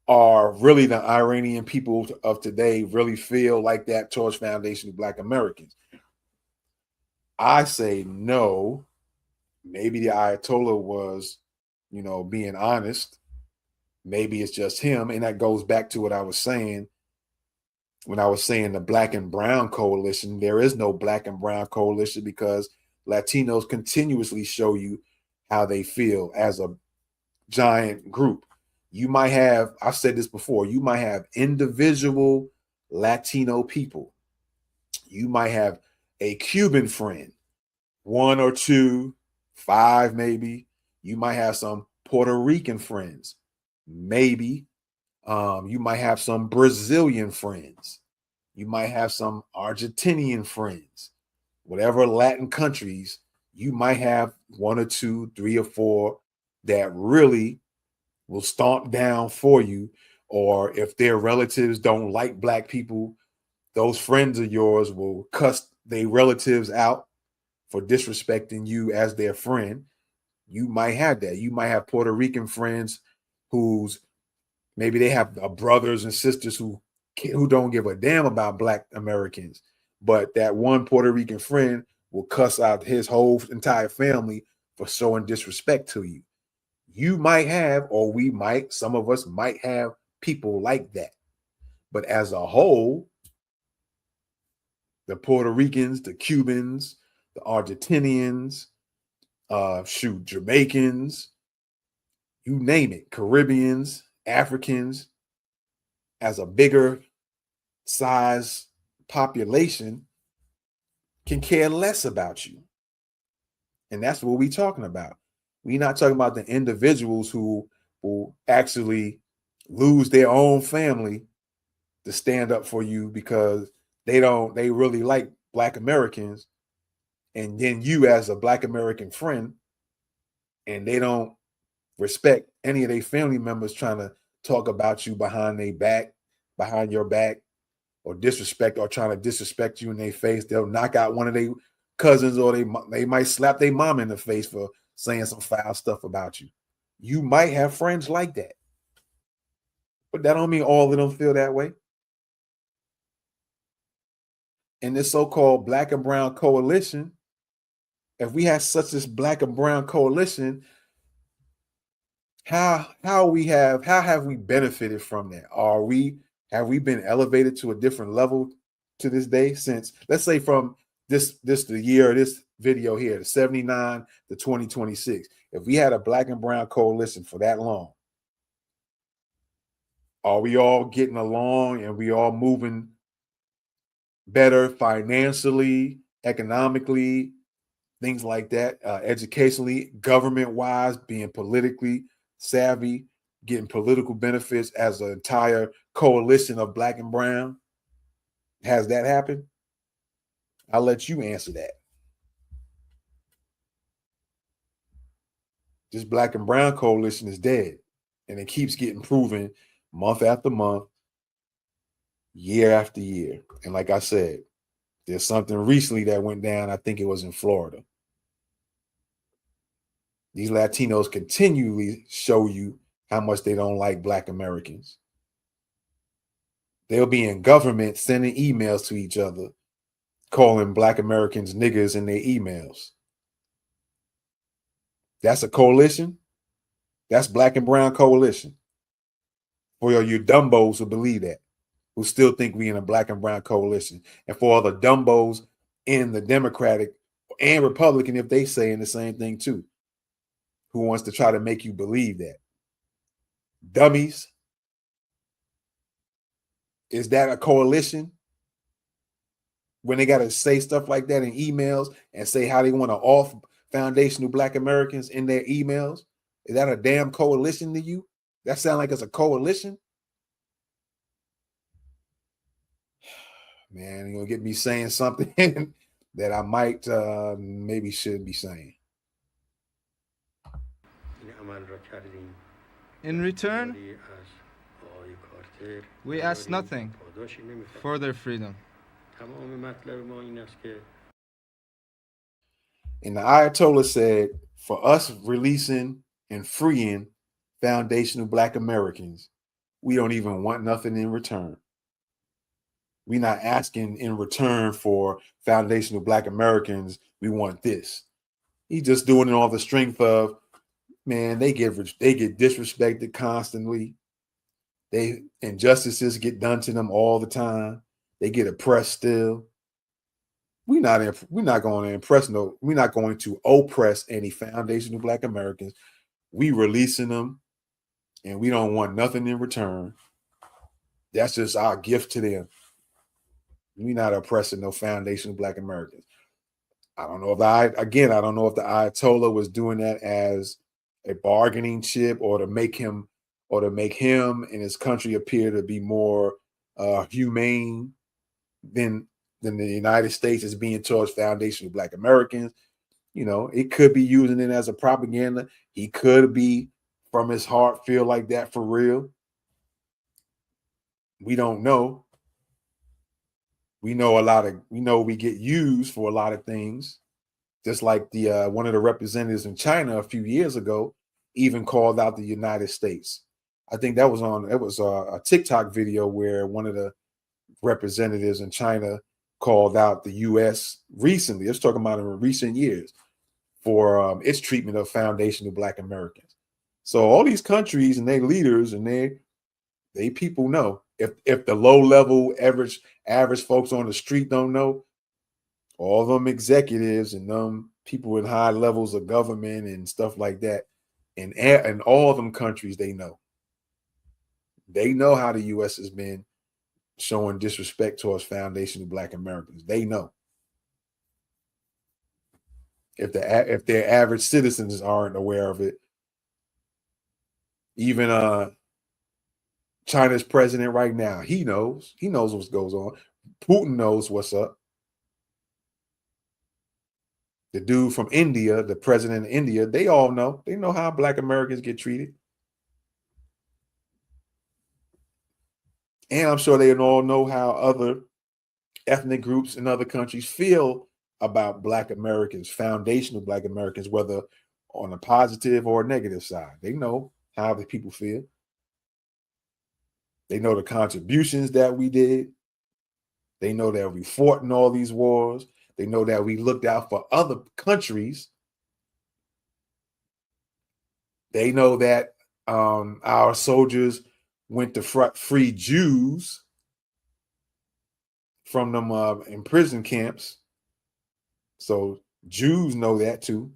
are really the Iranian people of today really feel like that towards Foundation of Black Americans? I say no. Maybe the Ayatollah was, you know, being honest. Maybe it's just him. And that goes back to what I was saying when I was saying the Black and Brown coalition. There is no Black and Brown coalition because Latinos continuously show you how they feel as a giant group. You might have, I've said this before, you might have individual Latino people. You might have a Cuban friend, 1 or 2, 5 maybe. You might have some Puerto Rican friends, maybe. You might have some Brazilian friends. You might have some Argentinian friends. Whatever Latin countries, you might have 1 or 2, 3 or 4 that really will stomp down for you. Or if their relatives don't like Black people, those friends of yours will cuss their relatives out for disrespecting you as their friend. You might have that. You might have Puerto Rican friends who's maybe they have brothers and sisters who don't give a damn about Black Americans, but that one Puerto Rican friend will cuss out his whole entire family for showing disrespect to you. You might have, or we might, some of us might have people like that. But as a whole, the Puerto Ricans, the Cubans, the Argentinians, Jamaicans, you name it, Caribbeans, Africans, as a bigger size population, can care less about you. And that's what we're talking about. We're not talking about the individuals who will actually lose their own family to stand up for you because they really like Black Americans. And then you as a Black American friend, and they don't respect any of their family members trying to talk about you behind your back, or trying to disrespect you in their face. They'll knock out one of their cousins, or they might slap their mom in the face for saying some foul stuff about you. You might have friends like that, but that don't mean all of them feel that way. And this so-called Black and Brown coalition, if we have such this Black and Brown coalition, how have we benefited from that? Have we been elevated to a different level to this day since, let's say, from this video here, the 79 to 2026? If we had a Black and Brown coalition for that long, are we all getting along and we all moving better financially, economically, things like that, educationally, government-wise, being politically savvy? getting political benefits as an entire coalition of black and brown? Has that happened? I'll let you answer that. This black and brown coalition is dead, and it keeps getting proven month after month, year after year. And like I said, there's something recently that went down. I think it was in Florida. These Latinos continually show you how much they don't like black Americans. They'll be in government sending emails to each other, calling black Americans niggers in their emails. That's a coalition. That's black and brown coalition. For you dumbos who believe that, who still think we in a black and brown coalition. And for all the dumbos in the Democratic and Republican, if they saying the same thing too, who wants to try to make you believe that. Dummies. Is that a coalition? When they got to say stuff like that in emails and say how they want to off foundational black Americans in their emails, is that a damn coalition to you? That sound like it's a coalition? Man, you're going to get me saying something that I might maybe shouldn't be saying. In return, we ask nothing for their freedom. And the Ayatollah said, for us releasing and freeing foundational black Americans, we don't even want nothing in return. We're not asking in return for foundational black Americans. We want this. He's just doing it on the strength of, man, they get disrespected constantly. Injustices get done to them all the time. They get oppressed still. We're not going to oppress any foundational black Americans. We releasing them, and we don't want nothing in return. That's just our gift to them. We're not oppressing no foundational black Americans. I don't know if the Ayatollah was doing that as a bargaining chip or to make him and his country appear to be more humane than the United States is being towards foundational black Americans. You know, it could be using it as a propaganda. He could be from his heart feel like that for real. We don't know. We know we get used for a lot of things. Just like the one of the representatives in China a few years ago even called out the United States. I think it was a TikTok video where one of the representatives in China called out the U.S. recently. It's talking about in recent years for its treatment of foundational black Americans. So all these countries and their leaders and they people know. If the low level average folks on the street don't know, all them executives and them people in high levels of government and stuff like that, and all them countries, they know. They know how the U.S. has been showing disrespect towards foundational black Americans. They know. If their average citizens aren't aware of it, even China's president right now, he knows what goes on. Putin knows what's up. The dude from India, the president of India, they all know. They know how black Americans get treated. And I'm sure they all know how other ethnic groups in other countries feel about black Americans, foundational black Americans, whether on a positive or a negative side. They know how the people feel. They know the contributions that we did. They know that we fought in all these wars. They know that we looked out for other countries. They know that our soldiers went to free Jews from them in prison camps. So Jews know that too.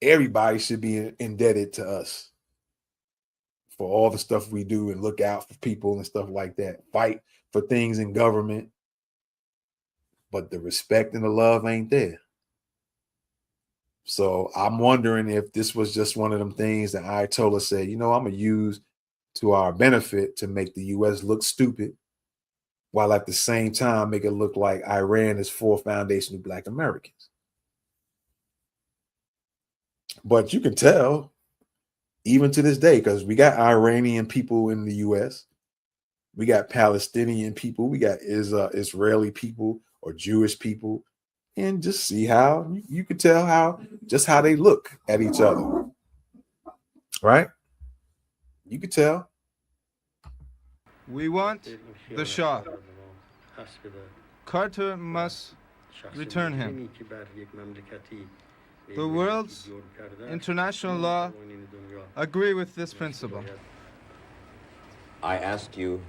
Everybody should be indebted to us for all the stuff we do and look out for people and stuff like that. Fight for things in government. But the respect and the love ain't there. So I'm wondering if this was just one of them things that Ayatollah said, you know, I'm going to use to our benefit to make the U.S. look stupid, while at the same time make it look like Iran is for foundation of Black Americans. But you can tell, even to this day, because we got Iranian people in the U.S., we got Palestinian people, we got Israeli people or Jewish people, and just see how you can tell how they look at each other, right? You could tell. We want the Shah. Carter must return him. The world's international law agree with this principle. I ask you,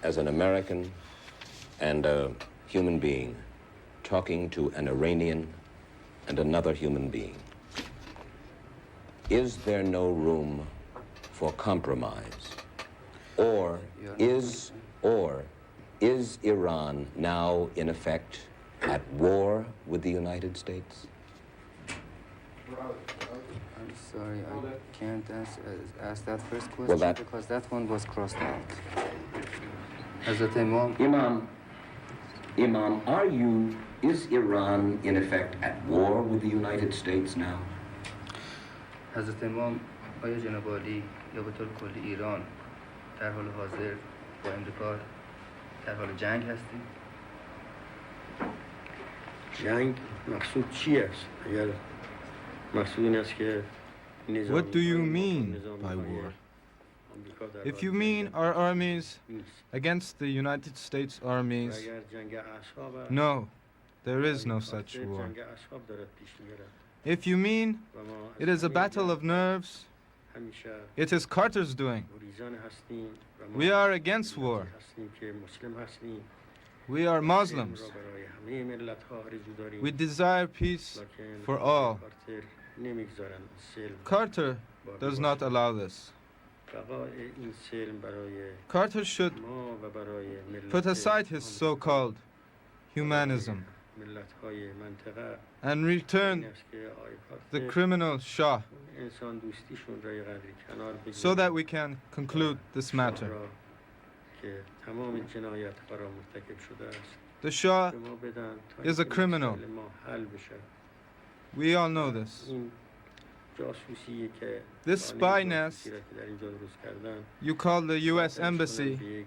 as an American and a human being, talking to an Iranian and another human being, is there no room for compromise? Or is Iran now, in effect, at war with the United States? I'm sorry, I can't ask that first question because that one was crossed out. Hazrat Imam, is Iran, in effect, at war with the United States now? Hazrat Imam, آیا جناب عالی یا به طور کلی ایران در حال حاضر با امریکا در حال جنگ هستیم؟ جنگ مقصود چی است؟ اگر مقصود این است که What do you mean by war? If you mean our armies against the United States armies, no, there is no such war. If you mean it is a battle of nerves, it is Carter's doing. We are against war. We are Muslims. We desire peace for all. Carter does not allow this. Carter should put aside his so-called humanism and return the criminal Shah so that we can conclude this matter. The Shah is a criminal. We all know this. This spy nest you call the U.S. Embassy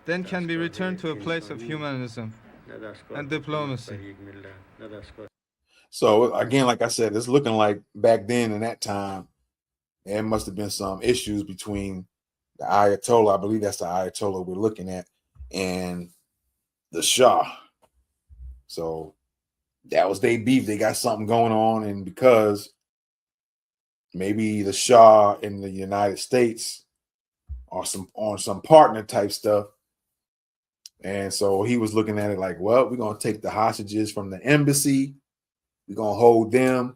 then can be returned to a place of humanism and diplomacy. So again, like I said, it's looking like back then in that time, there must have been some issues between the Ayatollah, I believe that's the Ayatollah we're looking at, and the Shah. So that was their beef. They got something going on, and because maybe the Shah in the United States are on some partner type stuff. And so he was looking at it like, well, we're going to take the hostages from the embassy. We're going to hold them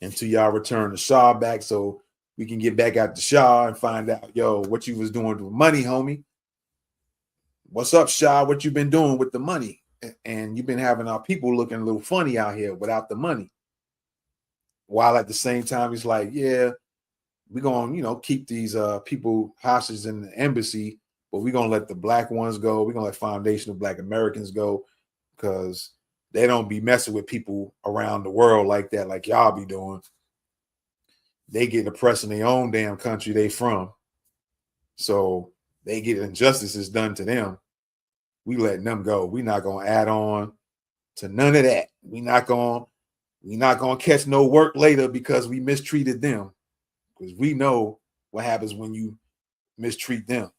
until y'all return the Shah back so we can get back at the Shah and find out, yo, what you was doing with money, homie. What's up, Shah? What you been doing with the money? And you've been having our people looking a little funny out here without the money. While at the same time, he's like, yeah, we're going to, keep these people hostage in the embassy, but we're going to let the black ones go. We're going to let foundational Black Americans go because they don't be messing with people around the world like that, like y'all be doing. They get oppressed in their own damn country they from. So they get injustices done to them. We letting them go. We're not going to add on to none of that. We're not going to catch no work later because we mistreated them. Because we know what happens when you mistreat them.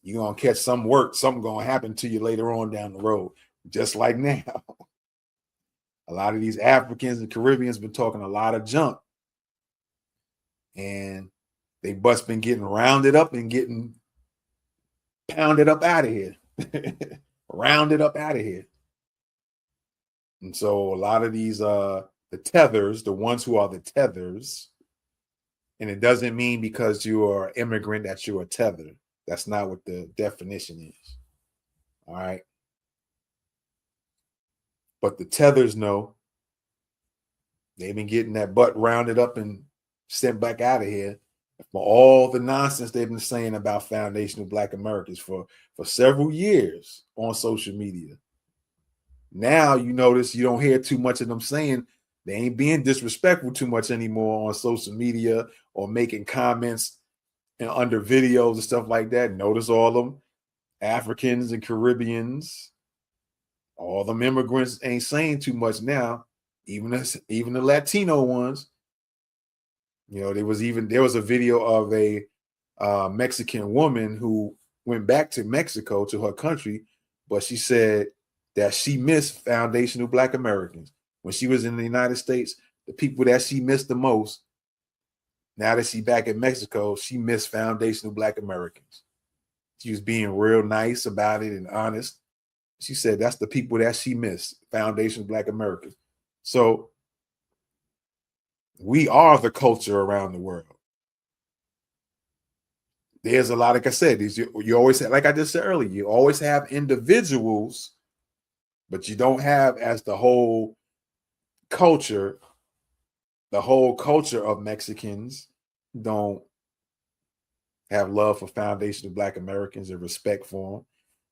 You're going to catch some work. Something going to happen to you later on down the road. Just like now. A lot of these Africans and Caribbeans been talking a lot of junk. And they bust been getting rounded up and getting pounded up out of here. Rounded up out of here. And so a lot of these, the tethers, the ones who are the tethers, and it doesn't mean because you are an immigrant that you're a tether. That's not what the definition is. All right. But the tethers know They've been getting that butt rounded up and sent back out of here for all the nonsense they've been saying about foundational Black Americans for several years on social media. Now you notice you don't hear too much of them saying they ain't being disrespectful too much anymore on social media or making comments and under videos and stuff like that. Notice all them Africans and Caribbeans, all them immigrants ain't saying too much now. Even the Latino ones. You know, there was a video of a Mexican woman who went back to Mexico, to her country, but she said that she missed foundational Black Americans. When she was in the United States, the people that she missed the most, now that she's back in Mexico, she missed foundational Black Americans. She was being real nice about it and honest. She said that's the people that she missed, foundational Black Americans. So we are the culture around the world. There's a lot, like I said, you always have, like I just said earlier, you always have individuals, but you don't have as the whole culture of Mexicans don't have love for foundational Black Americans and respect for them.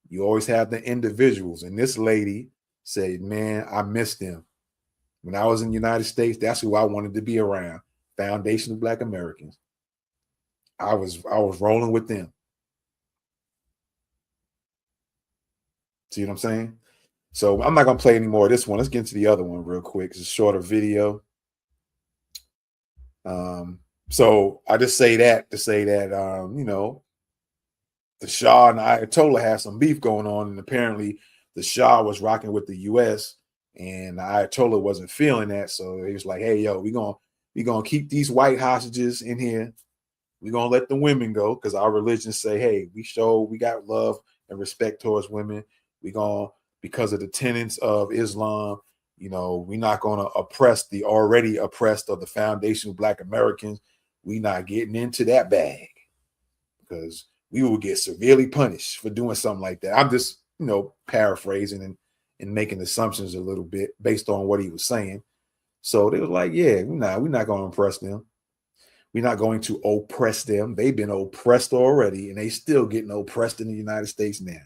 You always have the individuals. And this lady said, man, I miss them. When I was in the United States, that's who I wanted to be around, foundational Black Americans. I was rolling with them. See what I'm saying? So I'm not going to play any more of this one. Let's get into the other one real quick. It's a shorter video. So I just say that to say that, you know, the Shah and Ayatollah had some beef going on, and apparently the Shah was rocking with the U.S. and the Ayatollah wasn't feeling that. So he was like, hey, yo, we gonna keep these white hostages in here. We're going to let the women go because our religions say, hey, we got love and respect towards women. Because of the tenets of Islam, you know, we're not going to oppress the already oppressed of the foundational Black Americans. We're not getting into that bag because we will get severely punished for doing something like that. I'm just, you know, paraphrasing and making assumptions a little bit based on what he was saying. So they were like, yeah, we're not going to oppress them. We're not going to oppress them. They've been oppressed already, and they still getting oppressed in the United States now.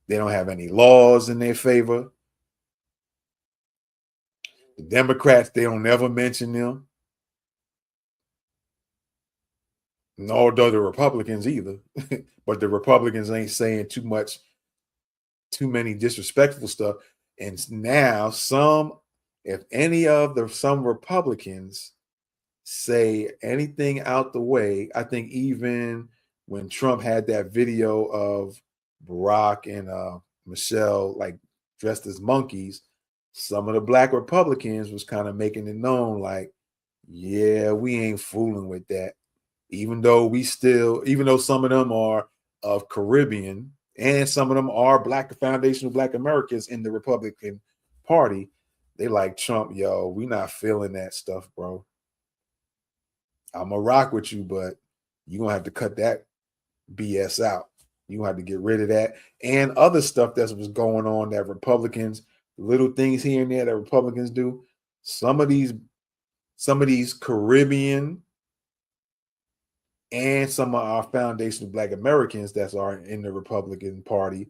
They don't have any laws in their favor. The Democrats, they don't ever mention them. Nor do the Republicans either. But the Republicans ain't saying too many disrespectful stuff. And now some Republicans say anything out the way, I think even when Trump had that video of Barack and Michelle like dressed as monkeys, some of the Black Republicans was kind of making it known like, yeah, we ain't fooling with that. Even though some of them are of Caribbean and some of them are foundational Black Americans in the Republican Party, they like Trump, yo, we not feeling that stuff, bro. I'm gonna rock with you, but you're gonna have to cut that BS out. You're gonna have to get rid of that and other stuff that was going on that Republicans, little things here and there that Republicans do. Some of these Caribbean and some of our foundational Black Americans that are in the Republican Party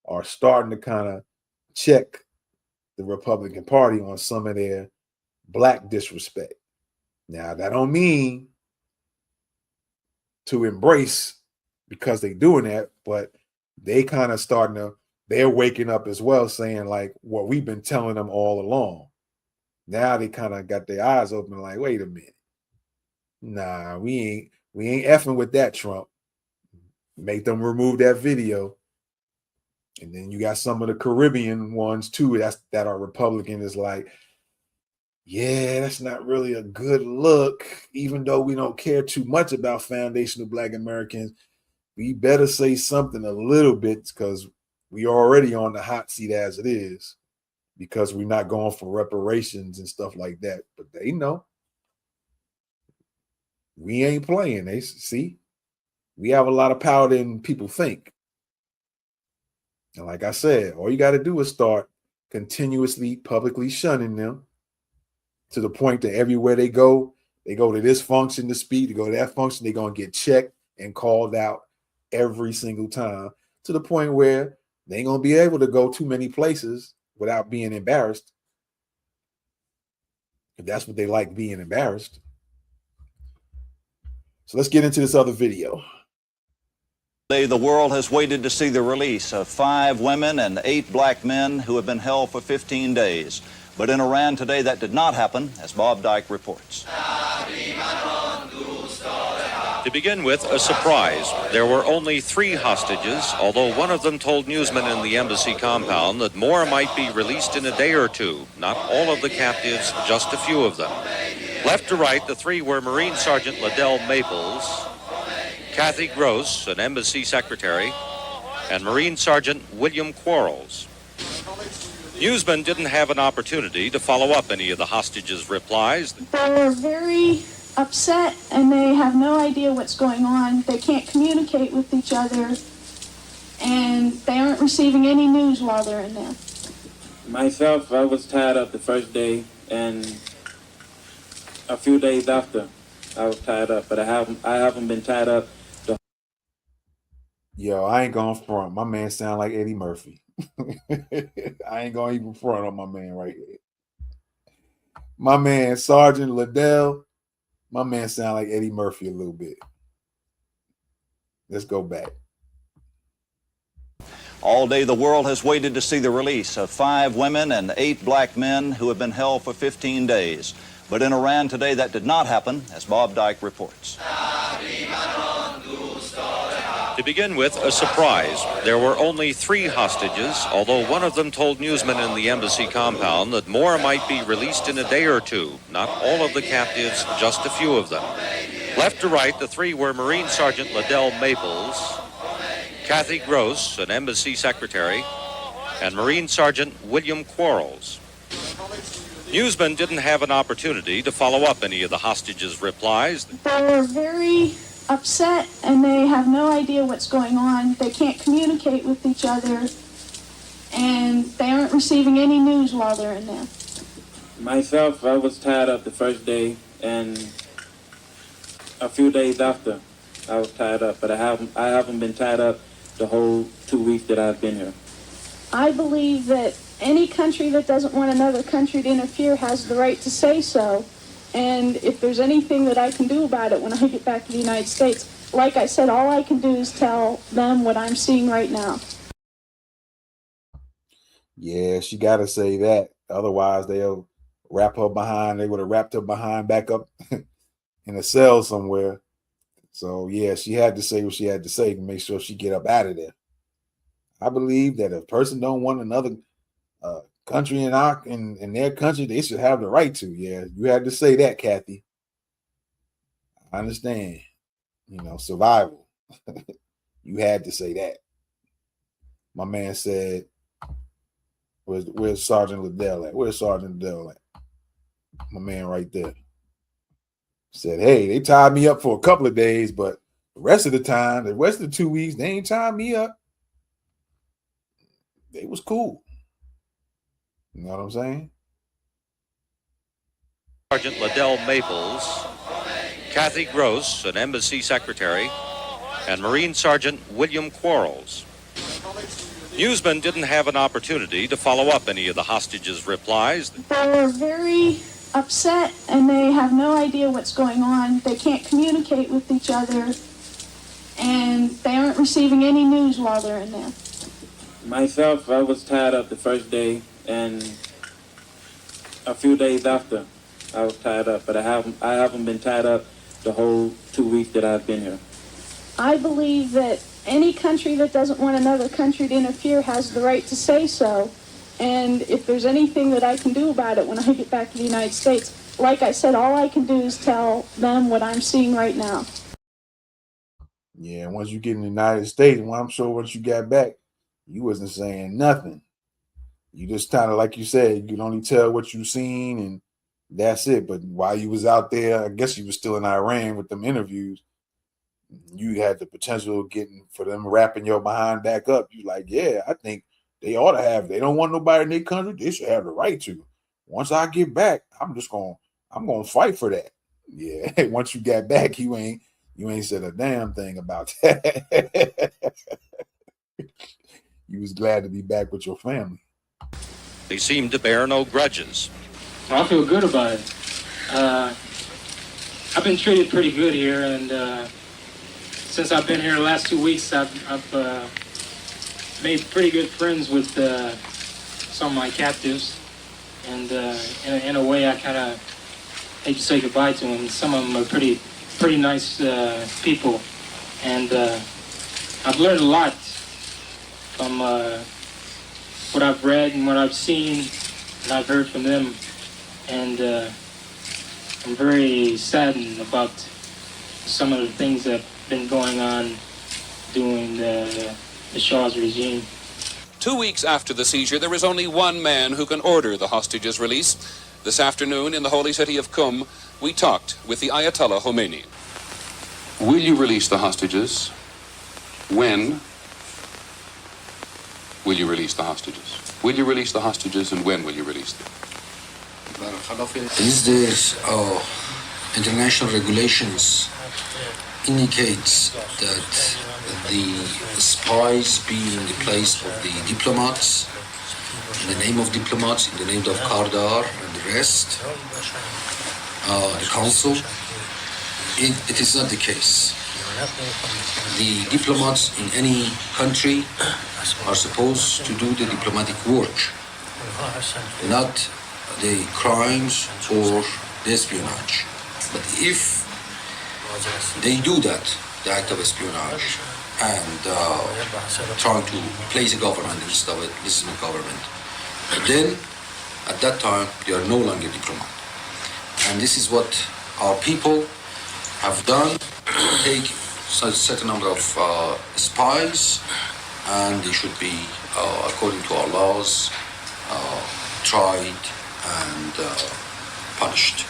are starting to kind of check the Republican Party on some of their Black disrespect. Now, that don't mean to embrace because they're doing that, but they kind of they're waking up as well, saying like what we've been telling them all along. Now they kind of got their eyes open like, wait a minute. Nah, we ain't effing with that, Trump. Make them remove that video. And then you got some of the Caribbean ones too that are Republican is like, yeah, that's not really a good look. Even though we don't care too much about foundational Black Americans, we better say something a little bit because we already on the hot seat as it is because we're not going for reparations and stuff like that. But they know we ain't playing. They see we have a lot of power than people think. And like I said, all you got to do is start continuously publicly shunning them. to the point that everywhere they go to this function to speak, they go to that function, they're going to get checked and called out every single time, to the point where they ain't going to be able to go too many places without being embarrassed. If that's what they like, being embarrassed. So let's get into this other video. The world has waited to see the release of 5 women and 8 black men who have been held for 15 days. But in Iran today, that did not happen, as Bob Dyke reports. To begin with, a surprise. There were only 3 hostages, although one of them told newsmen in the embassy compound that more might be released in a day or two. Not all of the captives, just a few of them. Left to right, the 3 were Marine Sergeant Liddell Maples, Kathy Gross, an embassy secretary, and Marine Sergeant William Quarles. Newsmen didn't have an opportunity to follow up any of the hostages' replies. They're very upset and they have no idea what's going on. They can't communicate with each other and they aren't receiving any news while they're in there. Myself, I was tied up the first day and a few days after I was tied up, but I haven't been tied up. Yo, I ain't going front. My man sound like Eddie Murphy. I ain't going to even front on my man right here. My man, Sergeant Liddell, my man sound like Eddie Murphy a little bit. Let's go back. All day, the world has waited to see the release of 5 women and 8 black men who have been held for 15 days. But in Iran today, that did not happen, as Bob Dyke reports. To begin with, a surprise. There were only 3 hostages, although one of them told newsmen in the embassy compound that more might be released in a day or two. Not all of the captives, just a few of them. Left to right, the 3 were Marine Sergeant Liddell Maples, Kathy Gross, an embassy secretary, and Marine Sergeant William Quarles. Newsmen didn't have an opportunity to follow up any of the hostages' replies. They're very upset and they have no idea what's going on. They can't communicate with each other and they aren't receiving any news while they're in there. Myself, I was tied up the first day and a few days after I was tied up, but I haven't been tied up the whole 2 weeks that I've been here. I believe that any country that doesn't want another country to interfere has the right to say so. And if there's anything that I can do about it when I get back to the United States, like I said, all I can do is tell them what I'm seeing right now. Yeah, she got to say that. Otherwise, they'll wrap her behind. They would have wrapped her behind back up in a cell somewhere. So, yeah, she had to say what she had to say to make sure she get up out of there. I believe that if a person don't want another country in their country, they should have the right to. Yeah, you had to say that, Kathy. I understand. Survival. You had to say that. My man said, where's Sergeant Liddell at? Where's Sergeant Liddell at? My man right there. Said, hey, they tied me up for a couple of days, but the rest of the time, the rest of the 2 weeks, they ain't tied me up. They was cool. You know what I'm saying? Sergeant Liddell Maples, Kathy Gross, an embassy secretary, and Marine Sergeant William Quarles. Newsmen didn't have an opportunity to follow up any of the hostages' replies. They're very upset and they have no idea what's going on. They can't communicate with each other and they aren't receiving any news while they're in there. Myself, I was tied up the first day and a few days after I was tied up, but I haven't been tied up the whole 2 weeks that I've been here. I believe that any country that doesn't want another country to interfere has the right to say so. And if there's anything that I can do about it when I get back to the United States, like I said, all I can do is tell them what I'm seeing right now. Yeah, once you get in the United States, well, I'm sure once you got back, you wasn't saying nothing. You just kind of, like you said, you can only tell what you've seen and that's it. But while you was out there, I guess you was still in Iran with them interviews, you had the potential of for them wrapping your behind back up. You like, yeah, I think they ought to have. They don't want nobody in their country. They should have the right to. Once I get back, I'm just going to I'm gonna fight for that. Yeah, once you got back, you ain't said a damn thing about that. You was glad to be back with your family. They seem to bear no grudges. I feel good about it. I've been treated pretty good here, and since I've been here the last 2 weeks, I've made pretty good friends with some of my captives, and in a way, I kind of hate to say goodbye to them. Some of them are pretty nice people, and I've learned a lot from what I've read and what I've seen, and I've heard from them, and I'm very saddened about some of the things that have been going on during the Shah's regime. 2 weeks after the seizure, there is only one man who can order the hostages' release. This afternoon, in the holy city of Qum, we talked with the Ayatollah Khomeini. Will you release the hostages? When will you release the hostages? Will you release the hostages, and when will you release them? These days, international regulations indicates that the spies be in the place of the diplomats, in the name of diplomats, in the name of Kardar and the rest, the council. It is not the case. The diplomats in any country are supposed to do the diplomatic work, not the crimes or the espionage. But if they do that, the act of espionage, and trying to place a government instead of a legitimate government, then at that time they are no longer diplomat. And this is what our people have done: take a certain number of spies, and they should be, according to our laws, tried and punished.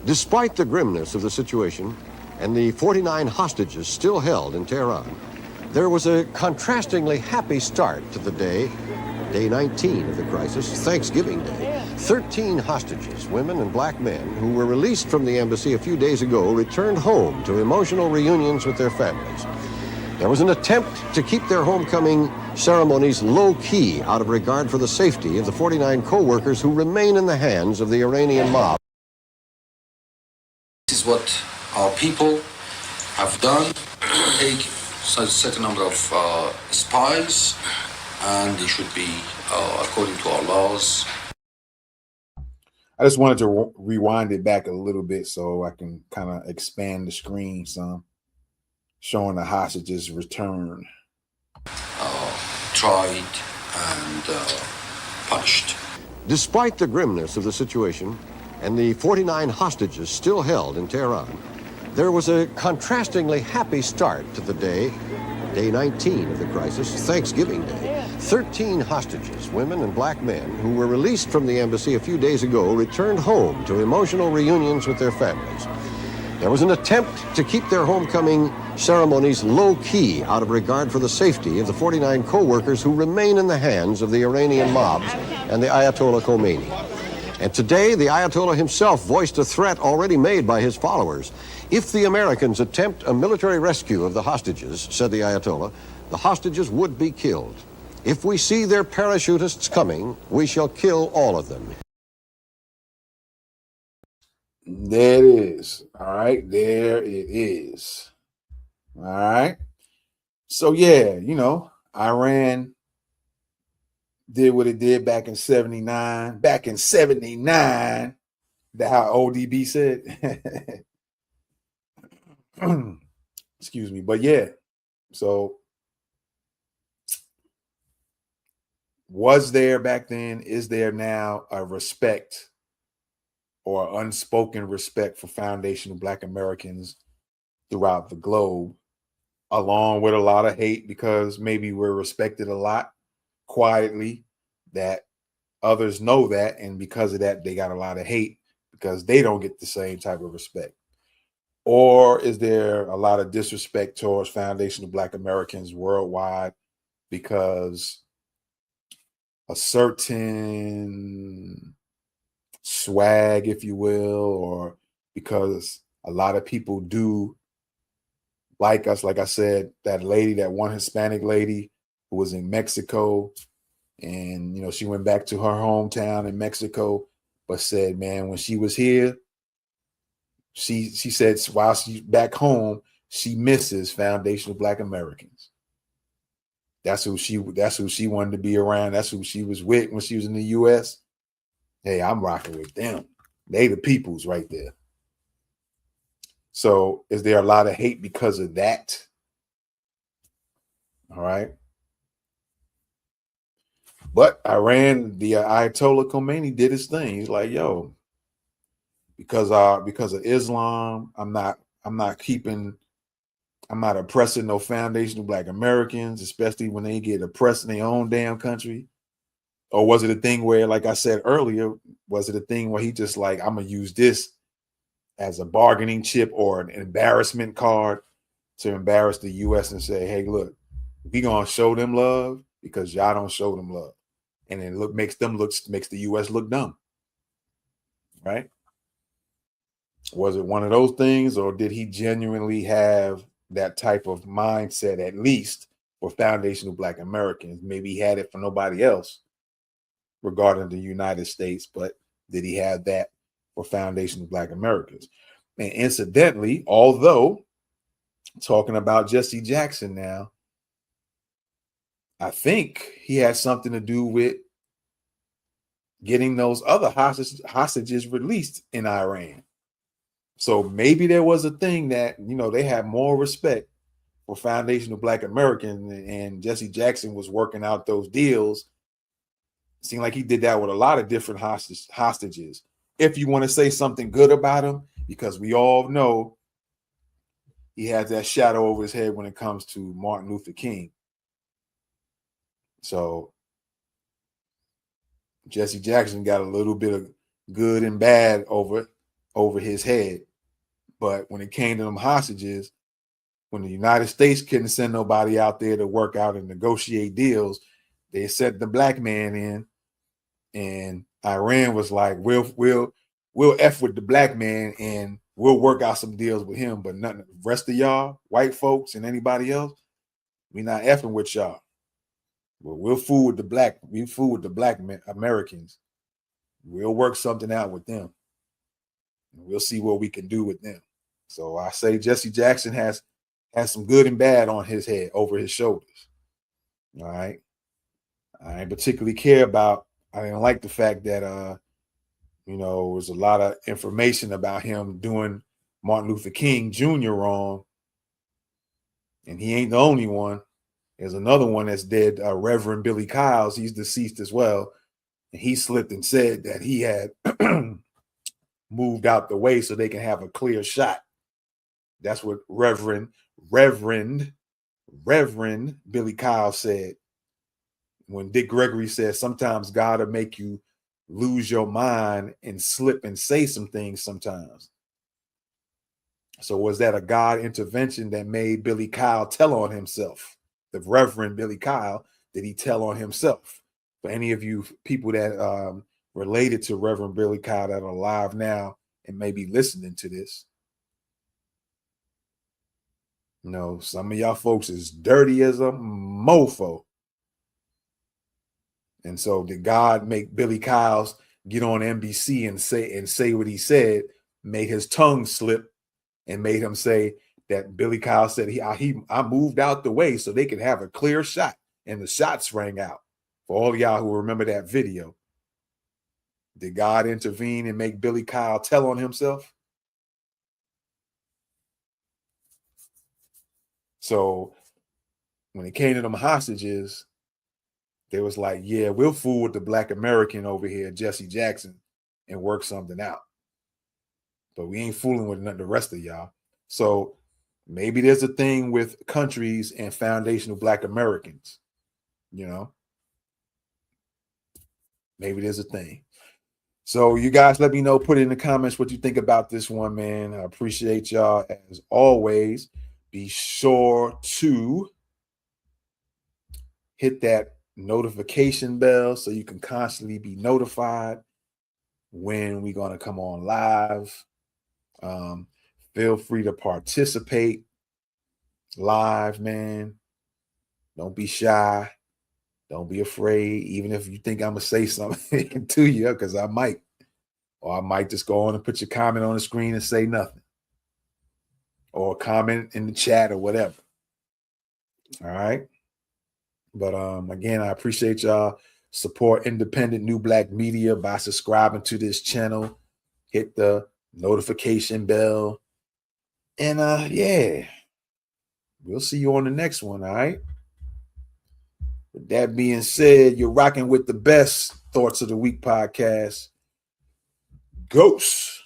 Despite the grimness of the situation and the 49 hostages still held in Tehran, there was a contrastingly happy start to the day 19 of the crisis, Thanksgiving Day. 13 hostages, women and black men, who were released from the embassy a few days ago, returned home to emotional reunions with their families. There was an attempt to keep their homecoming ceremonies low-key out of regard for the safety of the 49 co-workers who remain in the hands of the Iranian mob. This is what our people have done: take a certain number of spies, and they should be, according to our laws. I just wanted to rewind it back a little bit so I can kind of expand the screen some, showing the hostages return. Tried and punished. Despite the grimness of the situation and the 49 hostages still held in Tehran, there was a contrastingly happy start to the day 19 of the crisis, Thanksgiving Day. 13 hostages, women and black men, who were released from the embassy a few days ago, returned home to emotional reunions with their families. There was an attempt to keep their homecoming ceremonies low-key out of regard for the safety of the 49 co-workers who remain in the hands of the Iranian mobs and the Ayatollah Khomeini. And today, the Ayatollah himself voiced a threat already made by his followers. If the Americans attempt a military rescue of the hostages, said the Ayatollah, the hostages would be killed. If we see their parachutists coming, we shall kill all of them. There it is. All right. There it is. All right. So, yeah, you know, Iran did what it did back in 79. Back in 79, that how ODB said. Excuse me. But yeah, so was there back then, is there now a respect or unspoken respect for foundational Black Americans throughout the globe, along with a lot of hate because maybe we're respected a lot quietly, that others know that, and because of that they got a lot of hate because they don't get the same type of respect? Or is there a lot of disrespect towards foundational Black Americans worldwide because a certain swag, if you will, or because a lot of people do like us. Like I said, that lady, that one Hispanic lady who was in Mexico, and you know, she went back to her hometown in Mexico, but said, man, when she was here, she said while she's back home, she misses foundational Black Americans. That's who she wanted to be around. That's who she was with when she was in the US. Hey, I'm rocking with them. They the peoples right there. So is there a lot of hate because of that? All right. But Iran, the Ayatollah Khomeini did his thing. He's like, yo, because of Islam, I'm not oppressing no foundational Black Americans, especially when they get oppressed in their own damn country. Or was it a thing where, like I said earlier, was it a thing where he just like, I'm gonna use this as a bargaining chip or an embarrassment card to embarrass the US and say, hey, look, we gonna show them love because y'all don't show them love. And it makes the US look dumb. Right? Was it one of those things, or did he genuinely have that type of mindset, at least for foundational Black Americans? Maybe he had it for nobody else regarding the United States, but did he have that for foundational Black Americans? And incidentally, although talking about Jesse Jackson now, I think he has something to do with getting those other hostages released in Iran. So maybe there was a thing that, you know, they have more respect for foundational Black Americans, and Jesse Jackson was working out those deals. It seemed like he did that with a lot of different hostages. If you want to say something good about him, because we all know he has that shadow over his head when it comes to Martin Luther King. So Jesse Jackson got a little bit of good and bad over his head. But when it came to them hostages, when the United States couldn't send nobody out there to work out and negotiate deals, they sent the Black man in, and Iran was like, we'll F with the Black man and we'll work out some deals with him, but nothing. The rest of y'all, white folks and anybody else, we not effing with y'all. Well, we'll fool with the Black Americans. We'll work something out with them. We'll see what we can do with them. So I say Jesse Jackson has some good and bad on his head, over his shoulders. All right. I didn't particularly care about, I didn't like the fact that you know, there was a lot of information about him doing Martin Luther King Jr. wrong. And he ain't the only one. There's another one that's dead, Reverend Billy Kyles. He's deceased as well. And he slipped and said that he had moved out the way so they can have a clear shot. That's what Reverend Billy Kyles said. When Dick Gregory said sometimes God will make you lose your mind and slip and say some things sometimes. So was that a God intervention that made Billy Kyle tell on himself? The Reverend Billy Kyle, did he tell on himself? For any of you people that related to Reverend Billy Kyle that are alive now and maybe listening to this, you know, some of y'all folks is dirty as a mofo. And so did God make Billy Kyles get on NBC and say what he said, made his tongue slip, and made him say that Billy Kyle said I moved out the way so they could have a clear shot, and the shots rang out. For all y'all who remember that video, did God intervene and make Billy Kyle tell on himself? So when it came to them hostages, they was like, yeah, we'll fool with the Black American over here, Jesse Jackson, and work something out. But we ain't fooling with none of the rest of y'all. So maybe there's a thing with countries and foundational Black Americans, you know? Maybe there's a thing. So you guys let me know, put in the comments what you think about this one, man. I appreciate y'all as always. Be sure to hit that notification bell so you can constantly be notified when we're going to come on live. Feel free to participate live, man. Don't be shy. Don't be afraid, even if you think I'm going to say something to you, because I might. Or I might just go on and put your comment on the screen and say nothing. Or comment in the chat or whatever. All right. But again, I appreciate y'all. Support independent new black media by subscribing to this channel. Hit the notification bell. And yeah, we'll see you on the next one. All right. With that being said, you're rocking with the best Thoughts of the Week podcast. Ghosts.